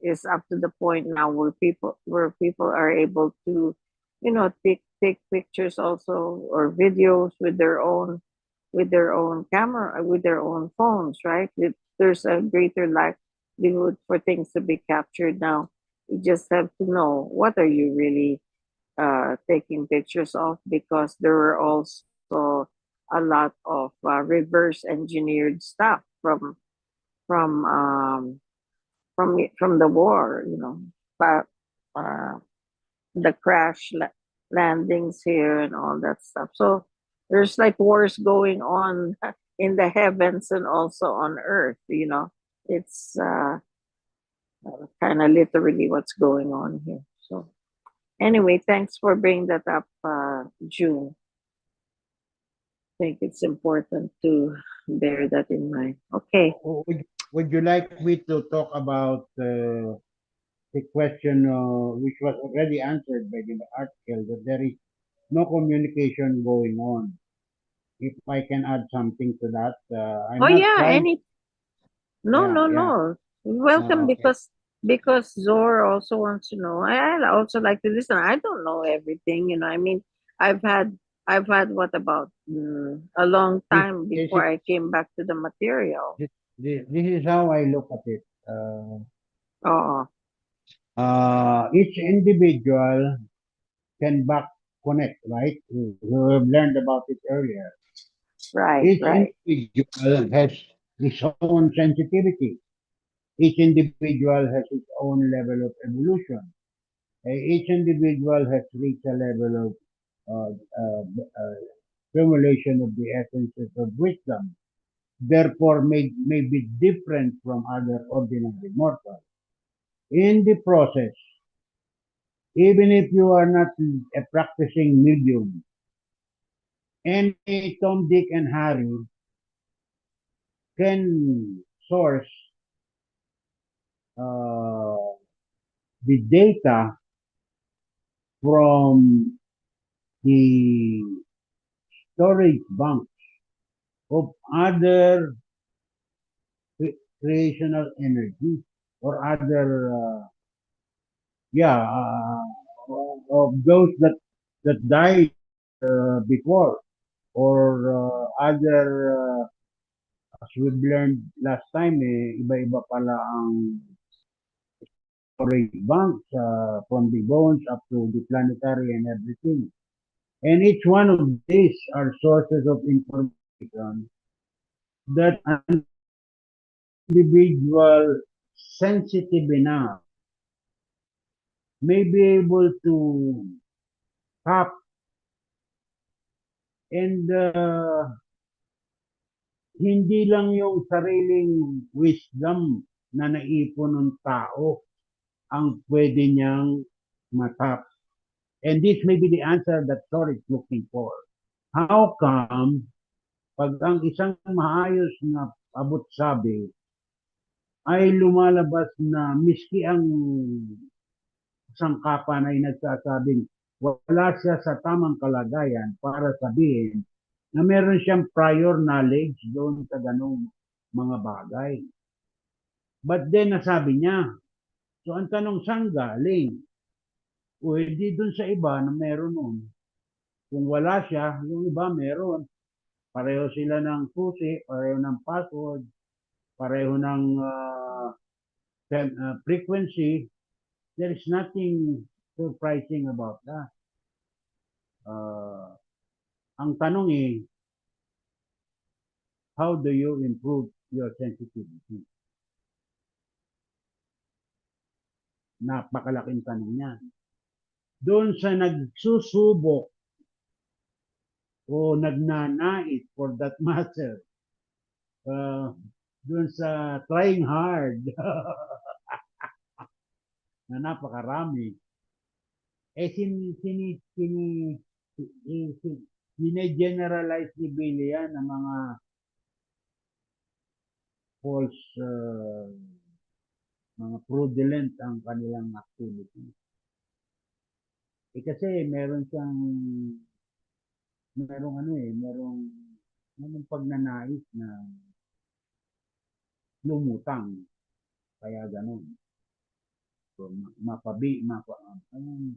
is up to the point now where people are able to, take pictures also, or videos with their own camera, with their own phones, right? There's a greater likelihood for things to be captured now. You just have to know what are you really taking pictures of, because there were also a lot of reverse engineered stuff from um, from the war, but uh, the landings here and all that stuff. So there's like wars going on in the heavens and also on Earth. It's kind of literally what's going on here. So anyway, thanks for bringing that up, June. I think it's important to bear that in mind. Okay. would you like me to talk about the question which was already answered by the article, that there is no communication going on? If I can add something to that, I'm Oh not yeah, trying. no, Yeah, no, yeah. no. Welcome Okay. because Zor also wants to know. I also like to listen. I don't know everything, you know. I mean, I've had I've had what about a long This, time this, before I came back to the material. this is how I look at it. Oh, Each individual can back connect, right? We have learned about it earlier. right, Each right. individual has its own sensitivity. Each individual has its own level of evolution. Each individual has reached a level of uh, uh, uh, accumulation of the essences of wisdom, therefore may be different from other ordinary mortals. In the process, even if you are not a practicing medium, any Tom, Dick, and Harry can source uh, the data from the storage banks of other creational energy or other, yeah, of those that died before, or other, as we've learned last time, iba-iba pala ang storage banks, from the bones up to the planetary and everything. And each one of these are sources of information that an individual sensitive enough may be able to tap, and hindi lang yung sariling wisdom na naipon ng tao ang pwede niyang matap. And this may be the answer that Thor is looking for. How come, pag ang isang maayos na abot-sabi ay lumalabas na miski ang sangkapan ay nagsasabing wala siya sa tamang kalagayan para sabihin na meron siyang prior knowledge doon sa ganong mga bagay. But then nasabi niya, so ang tanong saan galing? O hindi doon sa iba na meron nun. Kung wala siya, yung iba meron. Pareho sila ng susi, pareho ng password, pareho ng frequency. There is nothing surprising about that. Ang tanong how do you improve your sensitivity? Napakalaking tanong niya. Doon sa nagsusubok o nagnanais for that matter, doon sa trying hard na napakarami, generalize ni Billy yan ng mga false, mga fraudulent ang kanilang activity. Kasi meron pagnanais na lumutang, kaya ganun. So,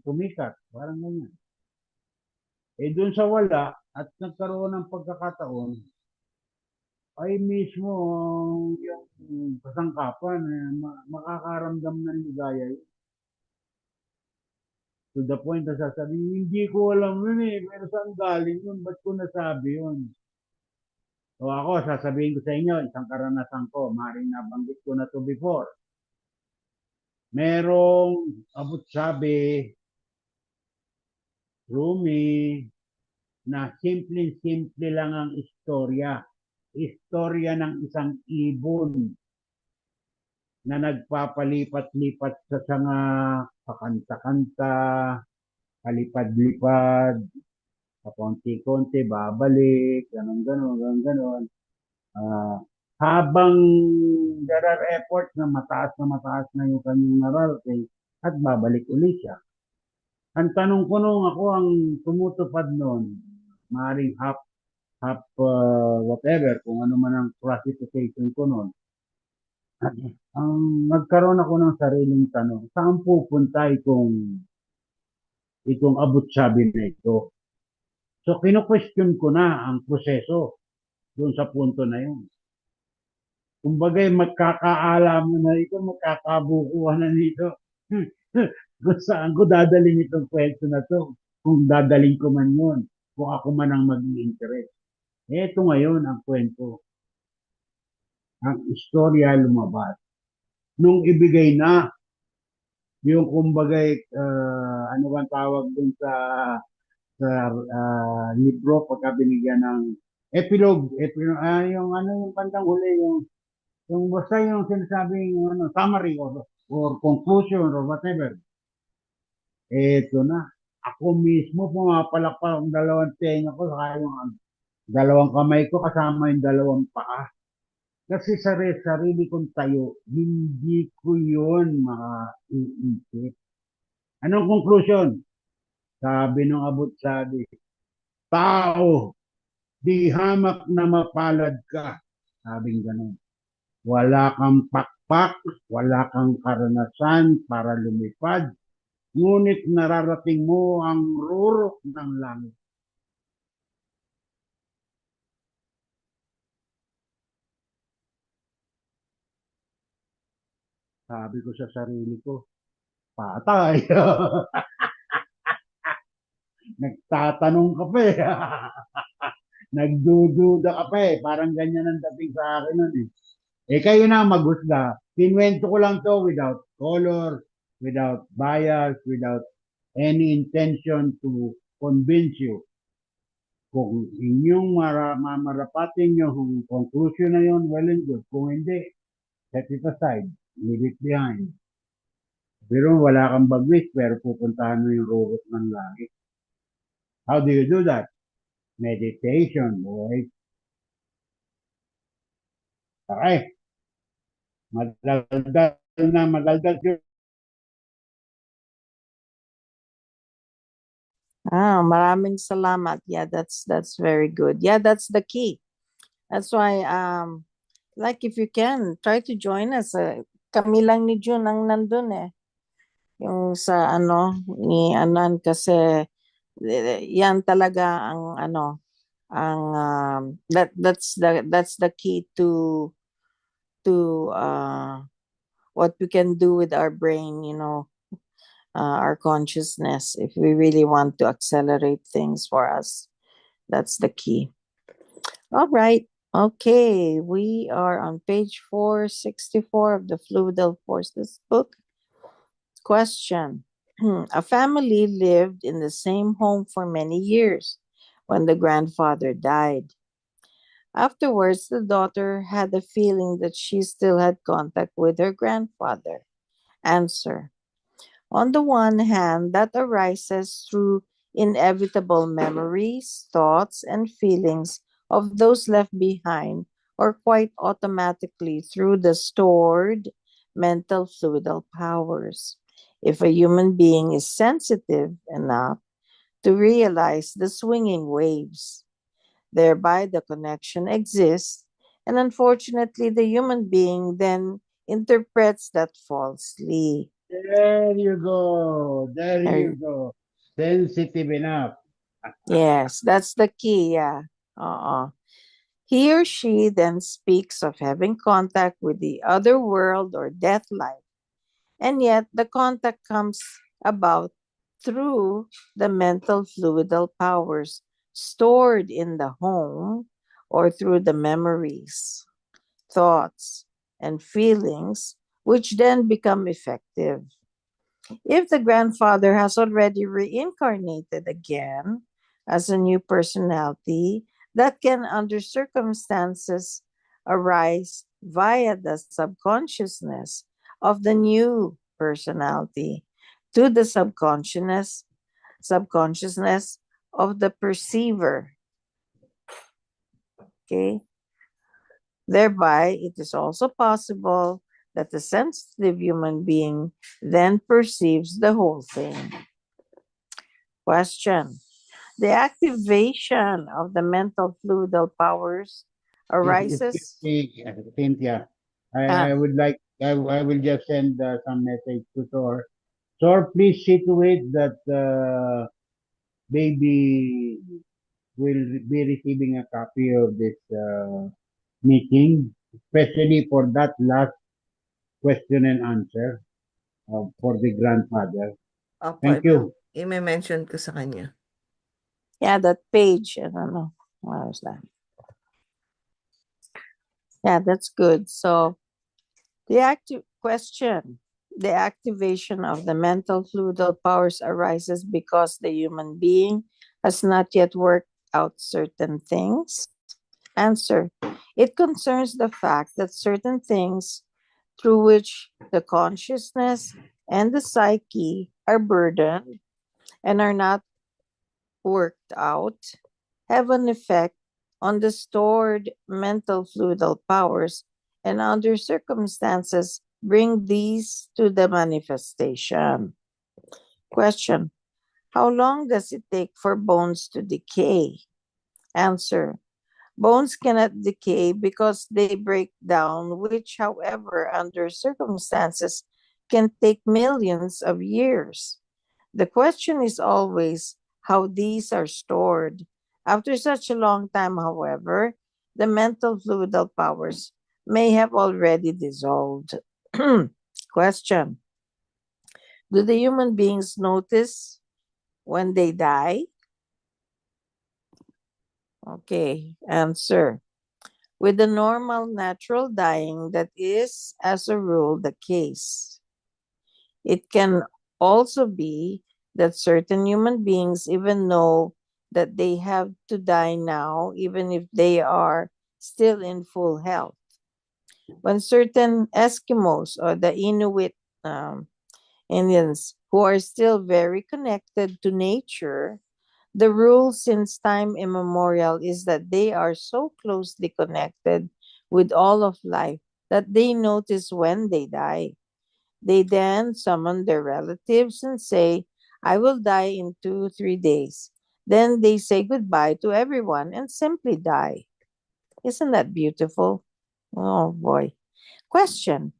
tumikat, parang ganyan. Doon sa wala, at nagkaroon ng pagkakataon, ay mismo yung kasangkapan, makakaramdam ng ligaya. To the point na sasabihin, hindi ko alam yun pero saan galing yun, ba't ko nasabi yun? So ako, sasabihin ko sa inyo, isang karanasan ko, maaaring nabanggit ko na to before. Merong abot-sabi, Rumi, na simple-simple lang ang istorya. Istorya ng isang ibon na nagpapalipat-lipat sa sanga, pakanta-kanta, palipad-lipad, pakonti-konti, babalik, ganon-ganon. habang there are efforts na mataas na yung kanyang narating at babalik uli siya. Ang tanong ko nung ako ang tumutupad noon, maaaring whatever, kung ano man ang classification ko noon, ang nagkaroon ako ng sariling tanong, saan pupunta itong abot-sabi na ito? So, kino-question ko na ang proseso doon sa punto na yun. Kumbagay, magkakaalaman na ito, magkakabukuhan na nito. Kung saan ko dadaling itong kwento na to? Kung dadaling ko man yun, kung ako man ang mag-i-interest. Ito ngayon ang kwento. Ang istorya lumabas. Nung ibigay na, yung kumbagay, ano bang tawag dun sa libro pagka binigyan ng epilogue, yung ano yung kantang huli, yung basta yung sinasabing ano, summary or conclusion or whatever. Eto na. Ako mismo pumapalakpak ang dalawang tenga ko saka yung dalawang kamay ko kasama yung dalawang paa. Kasi sa sarili kong tayo, hindi ko yun maiisip. Anong conclusion? Sabi ng abot-sabi, tao, di hamak na mapalad ka. Sabing ganun. Wala kang pakpak, wala kang karanasan para lumipad, ngunit nararating mo ang rurok ng langit. Sabi ko sa sarili ko, patay. Nagtatanong ka pa eh. Nagdududa ka pa eh. Parang ganyan ang dating sa akin nun eh. Eh kayo na maghusga. Pinwento ko lang to without color, without bias, without any intention to convince you. Kung inyong mamarapatin nyo yung conclusion na yun, well and good. Kung hindi, set it aside. Leave it behind. Pero wala kang bagwis, pero pupuntahan mo yung rurok ng langit. How do you do that? Meditation, boy. Okay. Madaldal. Maraming salamat. Yeah, that's very good. Yeah, that's the key. That's why like if you can try to join us. Kami lang ni June ang nandun eh. Yung sa ni Anan kasi yan talaga ang that's the key to what we can do with our brain, our consciousness, if we really want to accelerate things for us. That's the key. All right. Okay. We are on page 464 of the Fluidal Forces book. Question. A family lived in the same home for many years when the grandfather died. Afterwards, the daughter had the feeling that she still had contact with her grandfather. Answer. On the one hand, that arises through inevitable memories, thoughts, and feelings of those left behind, or quite automatically through the stored mental fluidal powers. If a human being is sensitive enough to realize the swinging waves, thereby the connection exists, and unfortunately, the human being then interprets that falsely. There you go. There you go. Sensitive enough. Yes, that's the key. Yeah. He or she then speaks of having contact with the other world or death life. And yet the contact comes about through the mental fluidal powers stored in the home or through the memories, thoughts, and feelings, which then become effective. If the grandfather has already reincarnated again as a new personality, that can, under circumstances, arise via the subconsciousness of the new personality to the subconsciousness of the perceiver. Okay. Thereby, it is also possible that the sensitive human being then perceives the whole thing. Question. The activation of the mental fluidal powers arises. Cynthia, Ah, I would like, I will just send some message to Thor. Thor, please see to it that baby will be receiving a copy of this meeting, especially for that last question and answer for the grandfather. Opo, Thank you. i-mention ko sa kanya. yeah, that page. I don't know. What was that? Yeah, that's good. So, the active question. The activation of the mental fluidal powers arises because the human being has not yet worked out certain things. Answer. It concerns the fact that certain things through which the consciousness and the psyche are burdened and are not worked out have an effect on the stored mental fluidal powers and under circumstances bring these to the manifestation. Question. How long does it take for bones to decay? Answer. Bones cannot decay because they break down, which, however, under circumstances, can take millions of years. The question is always how these are stored. After such a long time, however, the mental fluidal powers may have already dissolved. Question. Do the human beings notice when they die? Okay, answer. With the normal natural dying, that is, as a rule, the case. It can also be that certain human beings even know that they have to die now, even if they are still in full health. When certain Eskimos or the Inuit Indians who are still very connected to nature, the rule since time immemorial is that they are so closely connected with all of life that they notice when they die. They then summon their relatives and say, I will die in 2, 3 days. Then they say goodbye to everyone and simply die. Isn't that beautiful? Oh boy. Question.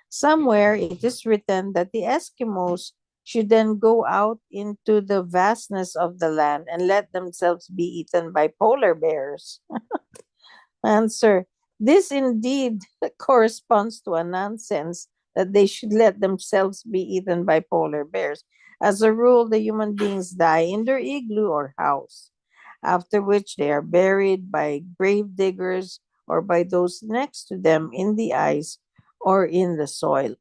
Somewhere it is written that the Eskimos should then go out into the vastness of the land and let themselves be eaten by polar bears. Answer. This indeed corresponds to a nonsense that they should let themselves be eaten by polar bears. As a rule, the human beings die in their igloo or house, after which they are buried by grave diggers or by those next to them in the ice or in the soil.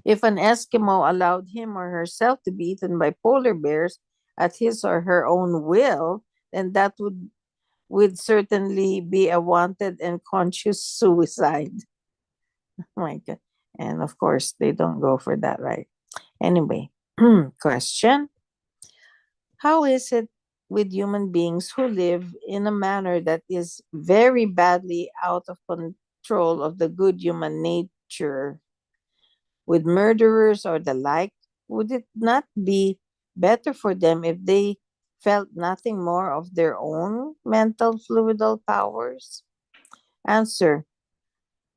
If an Eskimo allowed him or herself to be eaten by polar bears at his or her own will, then that would certainly be a wanted and conscious suicide. Oh my God. And of course, they don't go for that, right? Anyway, question. How is it with human beings who live in a manner that is very badly out of control of the good human nature, with murderers or the like? Would it not be better for them if they felt nothing more of their own mental fluidal powers? Answer.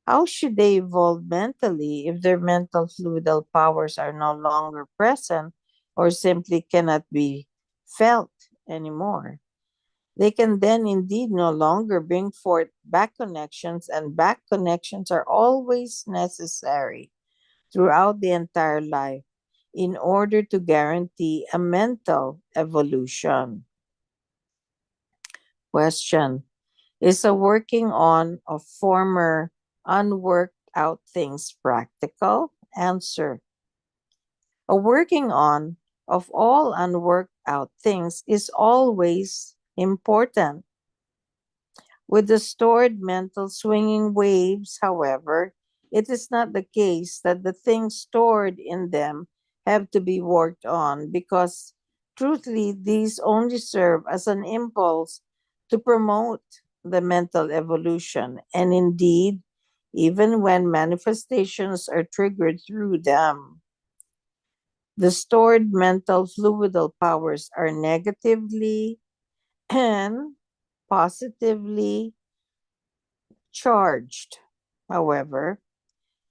How should they evolve mentally if their mental fluidal powers are no longer present or simply cannot be felt anymore? They can then indeed no longer bring forth back connections, and back connections are always necessary throughout the entire life in order to guarantee a mental evolution. Question. Is a working on of former unworked out things practical? Answer. A working on of all unworked out things is always important. With the stored mental swinging waves, however, it is not the case that the things stored in them have to be worked on because, truthfully, these only serve as an impulse to promote the mental evolution, and indeed, even when manifestations are triggered through them. The stored mental fluidal powers are negatively and positively charged. However,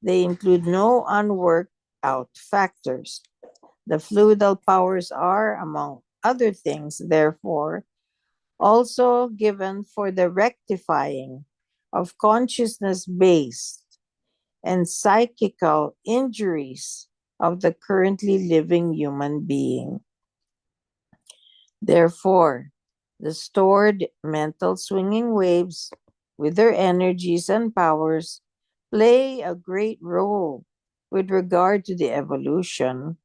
they include no unworked out factors. The fluidal powers are, among other things, therefore, also given for the rectifying of consciousness based and psychical injuries of the currently living human being. Therefore, the stored mental swinging waves with their energies and powers play a great role with regard to the evolution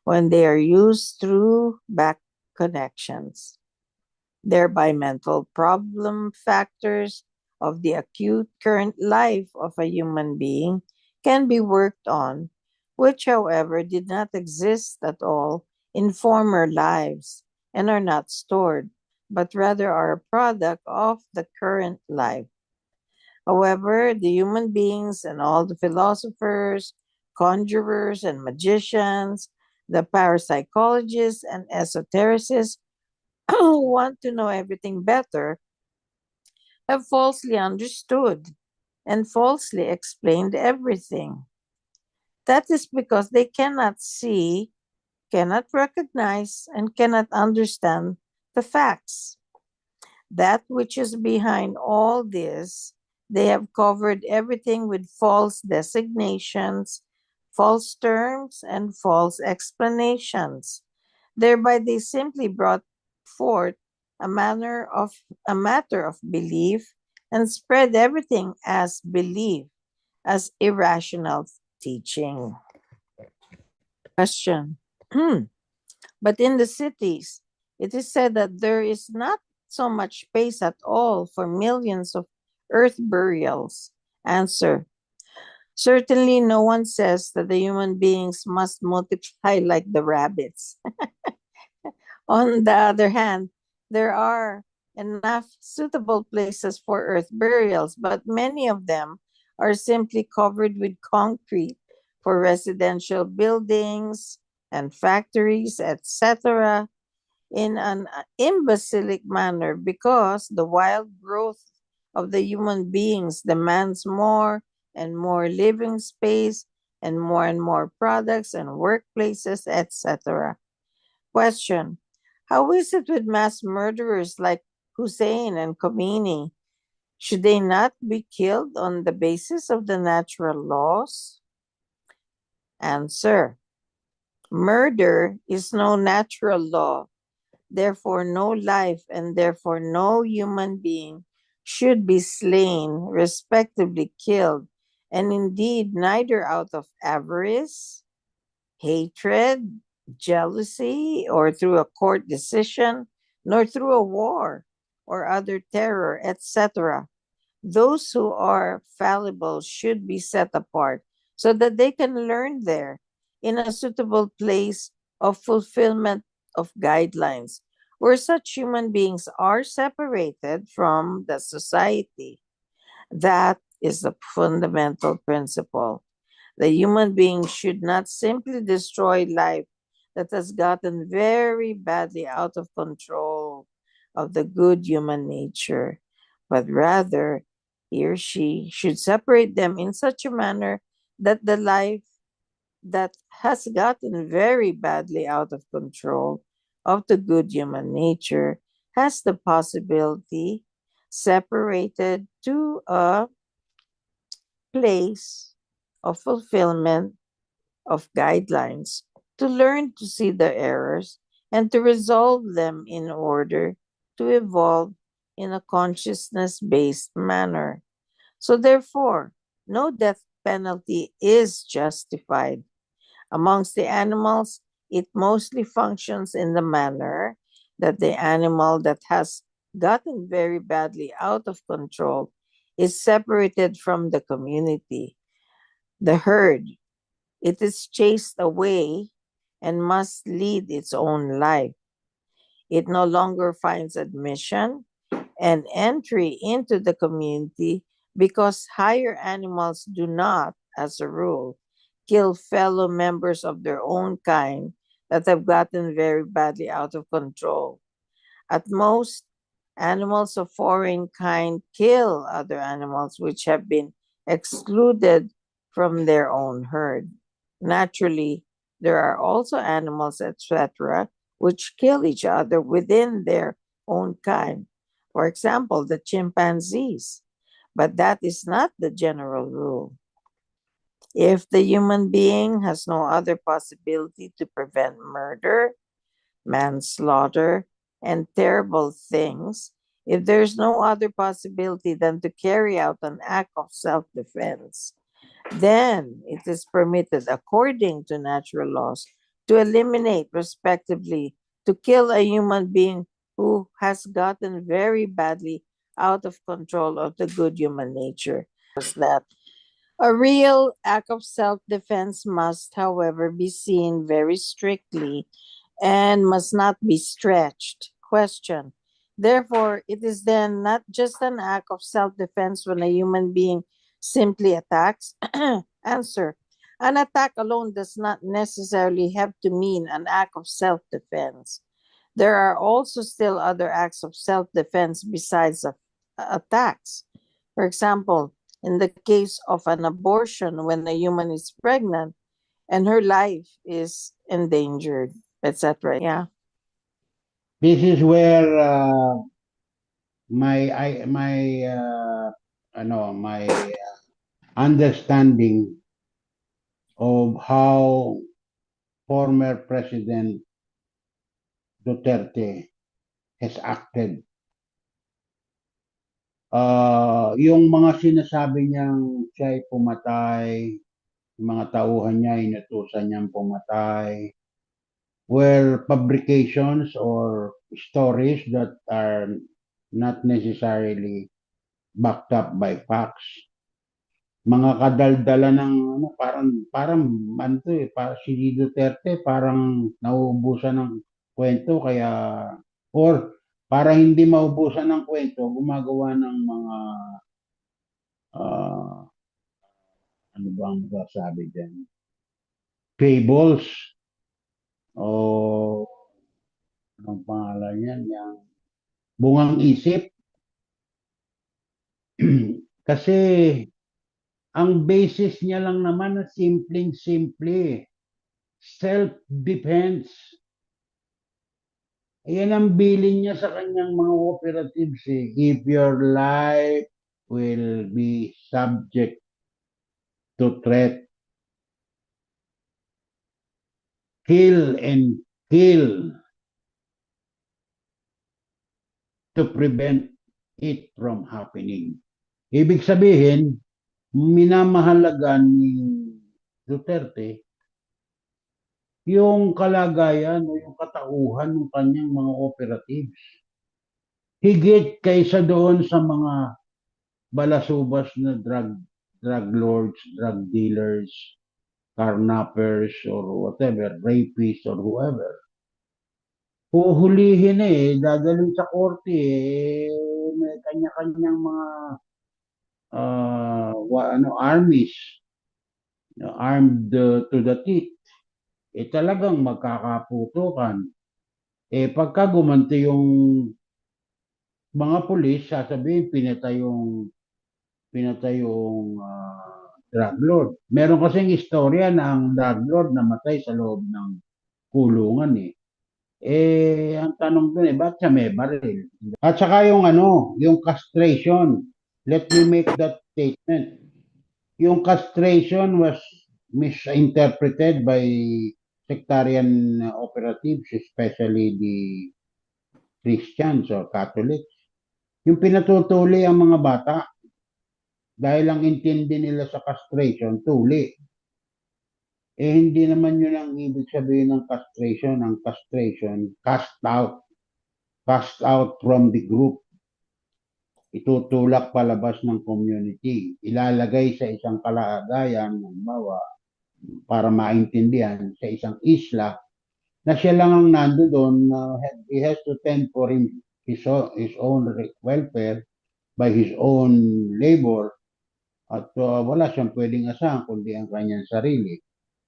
when they are used through back connections. Thereby, mental problem factors of the acute current life of a human being can be worked on, which, however, did not exist at all in former lives and are not stored, but rather are a product of the current life. However, the human beings and all the philosophers, conjurers, and magicians, the parapsychologists and esotericists who want to know everything better have falsely understood and falsely explained everything. That is because they cannot see, cannot recognize, and cannot understand the facts. That which is behind all this, they have covered everything with false designations, false terms, and false explanations. Thereby, they simply brought forth a matter of belief and spread everything as belief, as irrational teaching. Question. But in the cities, it is said that there is not so much space at all for millions of earth burials. Answer. Certainly, no one says that the human beings must multiply like the rabbits. On the other hand, there are enough suitable places for earth burials, but many of them are simply covered with concrete for residential buildings and factories, etc., in an imbecilic manner because the wild growth of the human beings demands more and more living space and more products and workplaces, etc. Question. How is it with mass murderers like Hussein and Khomeini? Should they not be killed on the basis of the natural laws? Answer. Murder is no natural law. Therefore, no life and therefore no human being should be slain, respectively killed, and indeed neither out of avarice, hatred, jealousy, or through a court decision, nor through a war or other terror, etc. Those who are fallible should be set apart so that they can learn there in a suitable place of fulfillment of guidelines where such human beings are separated from the society. That is the fundamental principle. The human being should not simply destroy life that has gotten very badly out of control of the good human nature, but rather he or she should separate them in such a manner that the life that has gotten very badly out of control of the good human nature has the possibility separated to a place of fulfillment of guidelines to learn to see the errors and to resolve them in order to evolve in a consciousness based manner. So, therefore, no death penalty is justified. Amongst the animals, it mostly functions in the manner that the animal that has gotten very badly out of control is separated from the community, the herd. It is chased away and must lead its own life. It no longer finds admission and entry into the community because higher animals do not, as a rule, kill fellow members of their own kind that have gotten very badly out of control. At most, animals of foreign kind kill other animals which have been excluded from their own herd. Naturally, there are also animals, etc., which kill each other within their own kind. For example, the chimpanzees. But that is not the general rule. If the human being has no other possibility to prevent murder, manslaughter, and terrible things, if there's no other possibility than to carry out an act of self defense, then it is permitted, according to natural laws, to eliminate, respectively, to kill a human being who has gotten very badly out of control of the good human nature. Was that a real act of self defense must, however, be seen very strictly and must not be stretched. Question. Therefore, it is then not just an act of self defense when a human being simply attacks? Answer. An attack alone does not necessarily have to mean an act of self defense. There are also still other acts of self defense besides attacks. For example, in the case of an abortion when a human is pregnant and her life is endangered, etc. Yeah. This is where my understanding of how former President Duterte has acted. Yung mga sinasabi niyang siya ay pumatay, yung mga tauhan niya, inutusan niyang pumatay, were fabrications or stories that are not necessarily backed up by facts. Mga kadaldala ng parang si Duterte parang nauubusan ng kwento kaya or para hindi maubusan ng kwento gumagawa ng mga ano ba ang masasabi diyan? Fables o anong pangalan yan? Yung bungang isip. Kasi ang basis niya lang naman na simpleng-simple. Self-defense. Ayan ang bilin niya sa kanyang mga operatives eh. If your life will be subject to threat, kill and kill to prevent it from happening. Ibig sabihin, minamahalagan ni Duterte yung kalagayan o yung katauhan ng kanyang mga operatives. Higit kaysa doon sa mga balasubas na drug lords, drug dealers, carnappers, or whatever, rapists, or whoever. Huhulihin dadalhin sa korte may kanya-kanyang mga armies, armed to the teeth. Talagang magkakaputukan. Pagka gumanti yung mga pulis, sasabihin pinatay yung drug lord. Meron kasing istorya na ang drug lord namatay sa loob ng kulungan ang tanong dun ba't siya may baril? At saka yung castration. Let me make that statement. Yung castration was misinterpreted by sectarian operatives, especially the Christians or Catholics. Yung pinatutuli ang mga bata dahil ang intindi nila sa castration, tuli. Hindi naman yun ang ibig sabihin ng castration. Ang castration, cast out from the group. Itutulak palabas ng community. Ilalagay sa isang kalagayan, halimbawa, para maintindihan, sa isang isla, na siya lang ang nando doon, he has to tend for his own welfare by his own labor at wala siyang pwedeng asahan kundi ang kanyang sarili.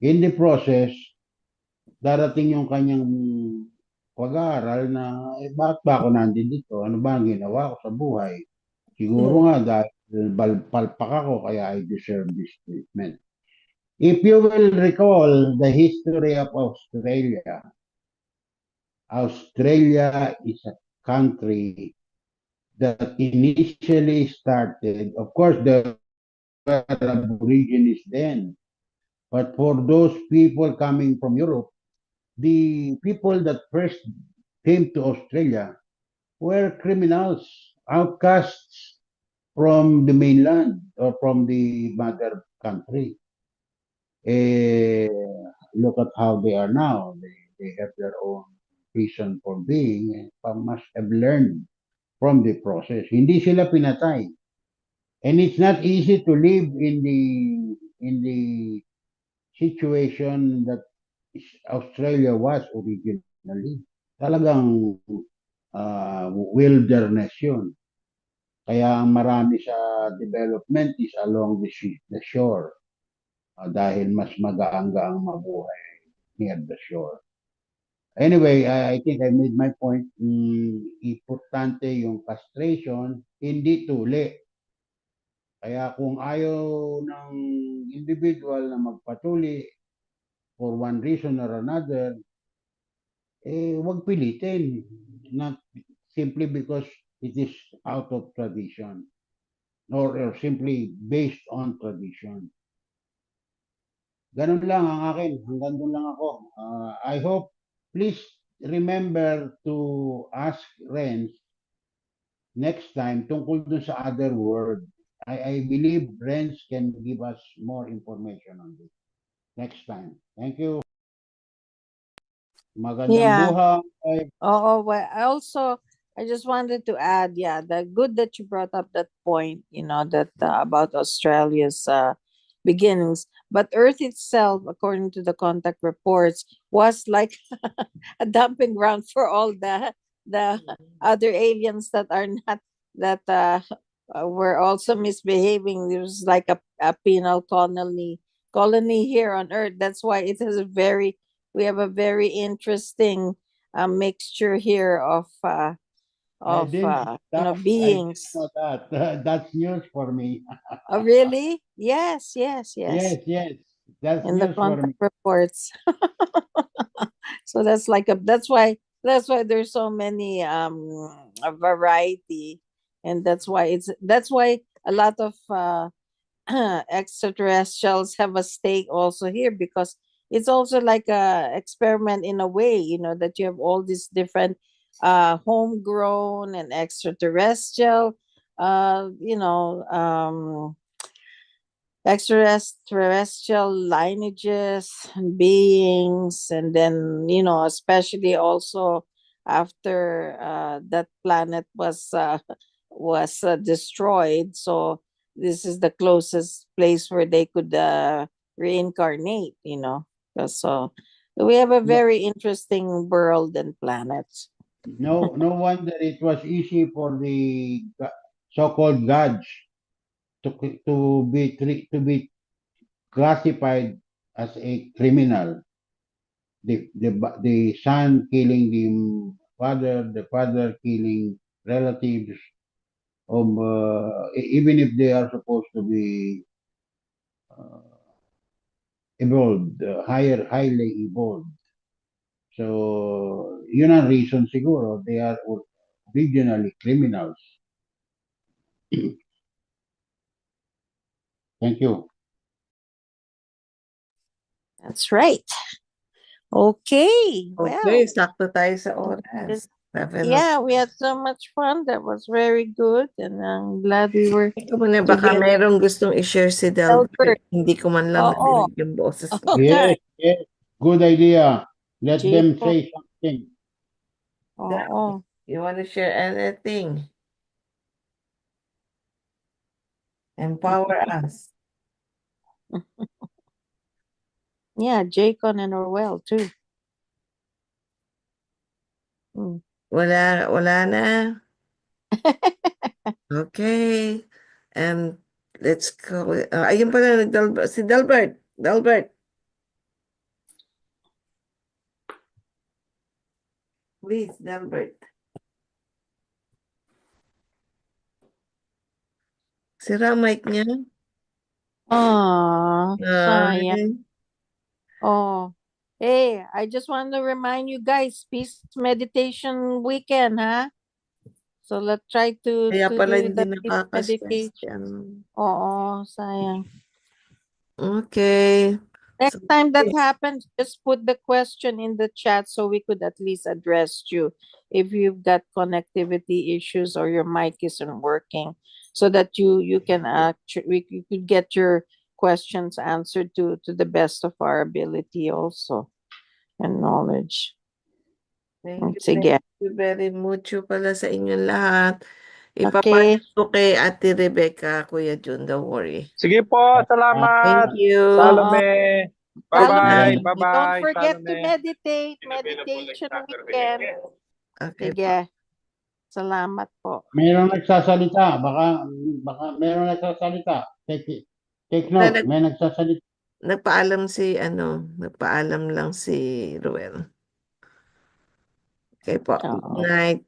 In the process, darating yung kanyang pag-aaral na bakit ba ako nandito? Ano ba ang ginawa ko sa buhay? Siguro nga dahil palpak ako kaya I deserve this treatment. If you will recall the history of Australia, Australia is a country that initially started, of course, there were Aborigines then, but for those people coming from Europe, the people that first came to Australia were criminals, outcasts from the mainland or from the mother country. Look at how they are now. They have their own reason for being, must have learned from the process. Hindi sila pinatay. And it's not easy to live in the situation that Australia was originally. Talagang wilderness yun. Kaya ang marami sa development is along the shore. Dahil mas magaang-gaang mabuhay near the shore. Anyway, I think I made my point. Importante yung castration, hindi tuli. Kaya kung ayaw ng individual na magpatuli for one reason or another, wag pilitin. Not simply because it is out of tradition or simply based on tradition. Ganun lang ang akin. Hanggang doon lang ako. I hope, please remember to ask Renz next time tungkol dun sa other word. I believe Renz can give us more information on this next time. Thank you. Magandang Yeah. buhay. Oh, well, I just wanted to add, yeah, the good that you brought up that point, that about Australia's beginnings. But Earth itself, according to the contact reports, was like a dumping ground for all the other aliens that are not that were also misbehaving. There was like a penal colony here on Earth. That's why it has we have a very interesting mixture here of beings. I didn't know that. That's news for me. Oh, really? Yes, yes, yes. Yes. That's In the news for me. contact reports. So that's why there's so many a variety, and that's why a lot of extraterrestrials have a stake also here, because it's also like a experiment in a way, that you have all these different homegrown and extraterrestrial extraterrestrial lineages and beings, and then especially also after that planet was destroyed, so this is the closest place where they could reincarnate, so we have a very interesting world and planets. No wonder it was easy for the so-called gods to be classified as a criminal. The son killing the father killing relatives of even if they are supposed to be evolved, highly evolved. So, yun ang reason siguro. They are originally criminals. Thank you. That's right. Okay. Well, Okay, sakto tayo sa oras. yeah, we had so much fun. That was very good, and I'm glad we were. Ikaw muna, baka together. merong gustong i-share si Albert. Delbert. Hindi ko man lang Oo. narinig yung boses mo. Okay. Yes. Good idea. Let them Chico. say something. Oo. You want to share anything? Empower us. Yeah, Jacon and Orwell too. Wala na. Okay. And let's go. Ayun pala, si Delbert. Delbert, please, Delbert. Sira ang mic niya. Sayang. Ay, Oh. Hey, I just want to remind you guys, peace meditation weekend, ha? So let's try to kaya pala do hindi the peace nakaka-stress meditation. yan. Oo, sayang. Okay. Next So, time that happens, just put the question in the chat so we could at least address you if you've got connectivity issues or your mic isn't working, so that you can actually you could get your questions answered to the best of our ability also and knowledge. thank Sige. you very much pala sa inyong lahat. Okay. Ipapayag ko kay Ate Rebecca, Kuya Jun, don't worry. Sige po, salamat. Thank you. Salome. Bye-bye. Salome, Bye-bye. don't forget to Salome. meditate. Meditation weekend. Okay po. Sige. Salamat po. Mayroong nagsasalita. Baka mayroong nagsasalita. Take note. May nagsasalita. Nagpaalam lang si Ruel. Okay po. Oo. Good night.